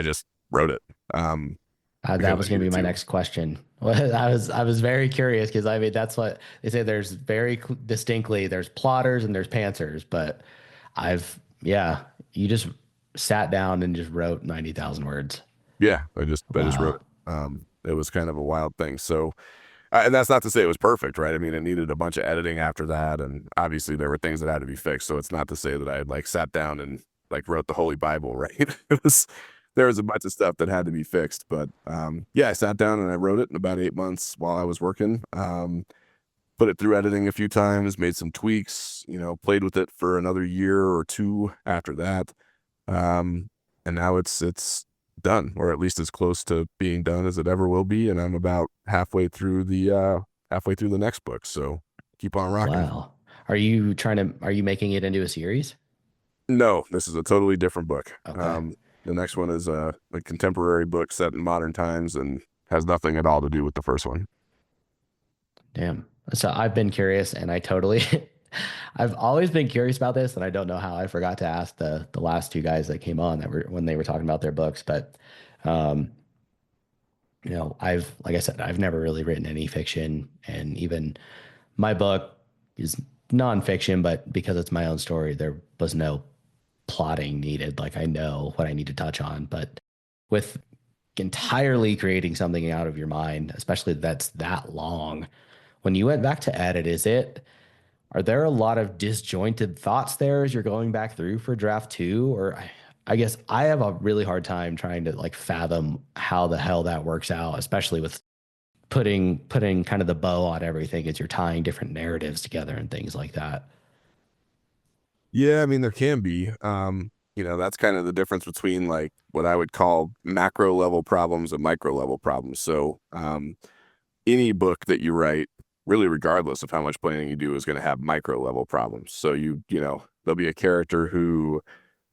just wrote it, That because I was going to be needed my to. next question. I was very curious because I mean that's what they say. There's very distinctly there's plotters and there's pantsers, but yeah, you just sat down and just wrote 90,000 words. Yeah, I just wrote Wow. it. It was kind of a wild thing. So, and that's not to say it was perfect, right? I mean, it needed a bunch of editing after that, and obviously there were things that had to be fixed. So it's not to say that I had like sat down and like wrote the Holy Bible, right? It was there was a bunch of stuff that had to be fixed, but yeah, I sat down and I wrote it in about 8 months while I was working. Put it through editing a few times, made some tweaks, played with it for another year or two after that, and now it's done, or at least as close to being done as it ever will be. And I'm about halfway through the next book. So keep on rocking. Wow. Are you making it into a series? No, this is a totally different book. Okay. The next one is a contemporary book set in modern times and has nothing at all to do with the first one. Damn. So I've been curious and I totally I've always been curious about this and I don't know how I forgot to ask the last two guys that came on that were when they were talking about their books, but um I've like I said, I've never really written any fiction and even my book is nonfiction, but because it's my own story, there was no plotting needed. Like I know what I need to touch on, but with entirely creating something out of your mind, especially that's that long, when you went back to edit, are there a lot of disjointed thoughts there as you're going back through for draft two? Or I guess I have a really hard time trying to like fathom how the hell that works out, especially with putting kind of the bow on everything as you're tying different narratives together and things like that. Yeah, I mean there can be. That's kind of the difference between like what I would call macro level problems and micro level problems. So, any book that you write, really regardless of how much planning you do, is going to have micro level problems. So there'll be a character who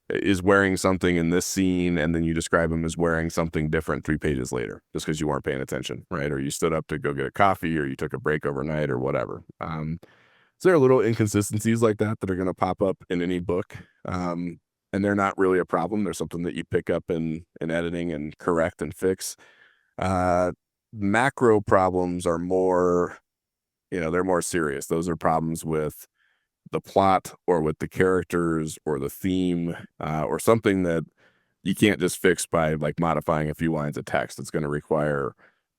is wearing something in this scene, and then you describe him as wearing something different 3 pages later, just because you weren't paying attention, right? Or you stood up to go get a coffee, or you took a break overnight, or whatever. So there are little inconsistencies like that are going to pop up in any book. And they're not really a problem. They're something that you pick up in editing and correct and fix. Uh, Macro problems are more, they're more serious. Those are problems with the plot or with the characters or the theme, or something that you can't just fix by like modifying a few lines of text. It's going to require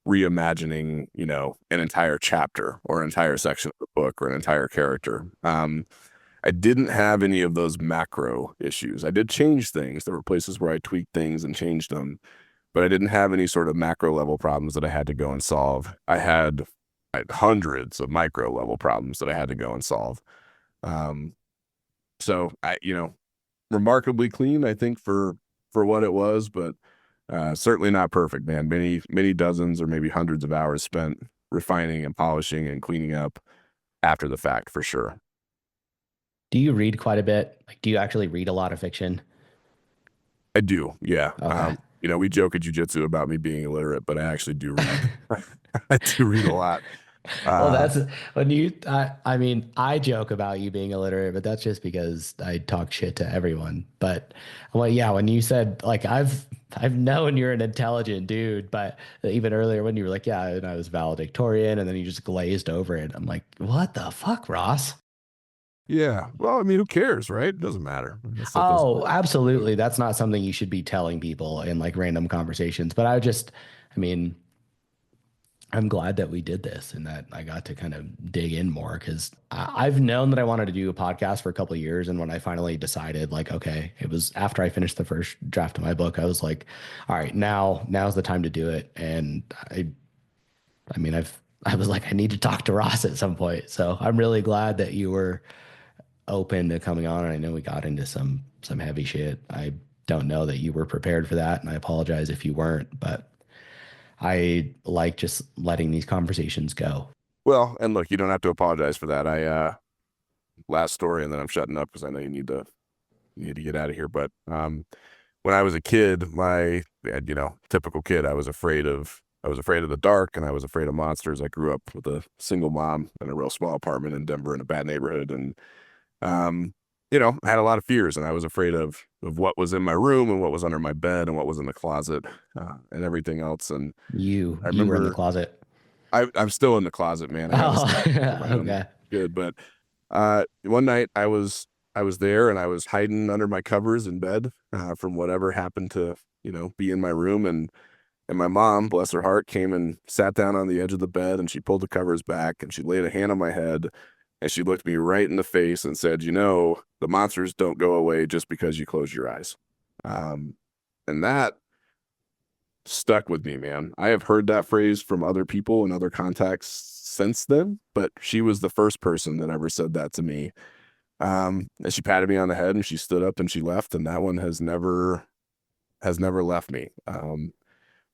reimagining, an entire chapter or an entire section of the book or an entire character. I didn't have any of those macro issues. I did change things. There were places where I tweaked things and changed them, but I didn't have any sort of macro level problems that I had to go and solve. I had hundreds of micro level problems that I had to go and solve. Um, so remarkably clean, I think, for what it was, but certainly not perfect, man. Many dozens or maybe hundreds of hours spent refining and polishing and cleaning up after the fact, for sure. Do you read quite a bit? Like, do you actually read a lot of fiction? I do, yeah. Okay. We joke at jujitsu about me being illiterate, but I actually do read. I do read a lot. Well, Uh, that's when I mean, I joke about you being illiterate, but that's just because I talk shit to everyone. But well, yeah, when you said like I've known you're an intelligent dude, but even earlier when you were like, yeah, and I was valedictorian, and then you just glazed over it. I'm like, what the fuck, Ross? yeah. Well, I mean, who cares, right? It doesn't matter. That doesn't Oh, matter. absolutely. That's not something you should be telling people in like random conversations. But I mean, I'm glad that we did this and that I got to kind of dig in more because I've known that I wanted to do a podcast for a couple of years. And when I finally decided, like, okay, it was after I finished the first draft of my book, I was like, all right, now's the time to do it. And I mean, I was like, I need to talk to Ross at some point. So I'm really glad that you were open to coming on. And I know we got into some heavy shit. I don't know that you were prepared for that, and I apologize if you weren't, but I like just letting these conversations go. Well, and look, you don't have to apologize for that. Last story, and then I'm shutting up because I know you need to get out of here. But when I was a kid, typical kid, I was afraid of the dark, and I was afraid of monsters. I grew up with a single mom in a real small apartment in Denver in a bad neighborhood, and um, I had a lot of fears, and I was afraid of what was in my room and what was under my bed and what was in the closet, and everything else. And I You were in the remember closet. I'm still in the closet, man. I got to Oh, stay on my own okay. good, but one night I was there and I was hiding under my covers in bed, from whatever happened to be in my room, and my mom, bless her heart, came and sat down on the edge of the bed, and she pulled the covers back and she laid a hand on my head, and she looked me right in the face and said, the monsters don't go away just because you close your eyes. Um, and that stuck with me, man. I have heard that phrase from other people in other contexts since then, but she was the first person that ever said that to me. And she patted me on the head and she stood up and she left, and that one has never left me.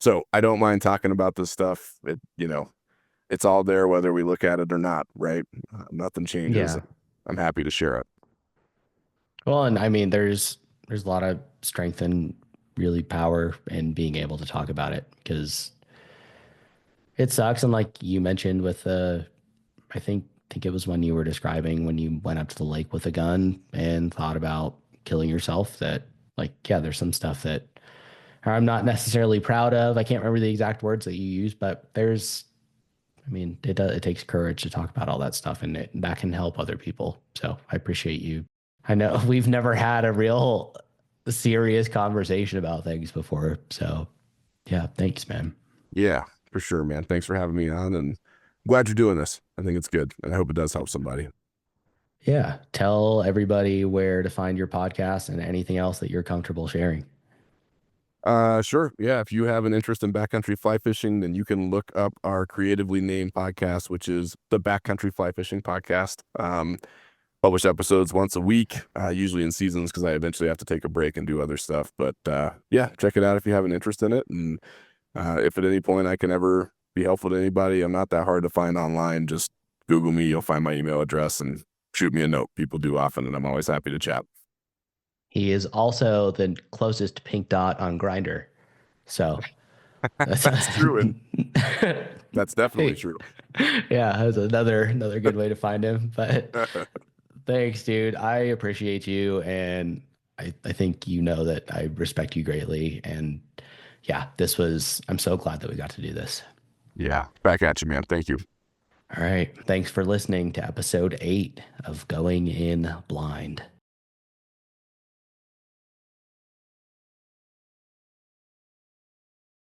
So I don't mind talking about this stuff. It's all there whether we look at it or not, right? Nothing changes. Yeah. I'm happy to share it. Well, and I mean, there's a lot of strength and really power in being able to talk about it because it sucks. And like you mentioned with I think it was when you were describing when you went up to the lake with a gun and thought about killing yourself that like, yeah, there's some stuff that I'm not necessarily proud of. I can't remember the exact words that you used, but I mean, it takes courage to talk about all that stuff and that can help other people. So I appreciate you. I know we've never had a real serious conversation about things before. So yeah, thanks, man. Yeah, for sure, man. Thanks for having me on, and glad you're doing this. I think it's good, and I hope it does help somebody. Yeah. Tell everybody where to find your podcast and anything else that you're comfortable sharing. Sure. Yeah. If you have an interest in backcountry fly fishing, then you can look up our creatively named podcast, which is the Backcountry Fly Fishing Podcast. Publish episodes once a week, usually in seasons because I eventually have to take a break and do other stuff. But yeah, check it out if you have an interest in it. And if at any point I can ever be helpful to anybody, I'm not that hard to find online. Just Google me. You'll find my email address and shoot me a note. People do often, and I'm always happy to chat. He is also the closest pink dot on Grinder. So that's That's true. And that's definitely hey, true. yeah, that's another good way to find him. But thanks, dude. I appreciate you, and I think you know that I respect you greatly. And yeah, I'm so glad that we got to do this. Yeah. Back at you, man. Thank you. All right. Thanks for listening to episode 8 of Going In Blind.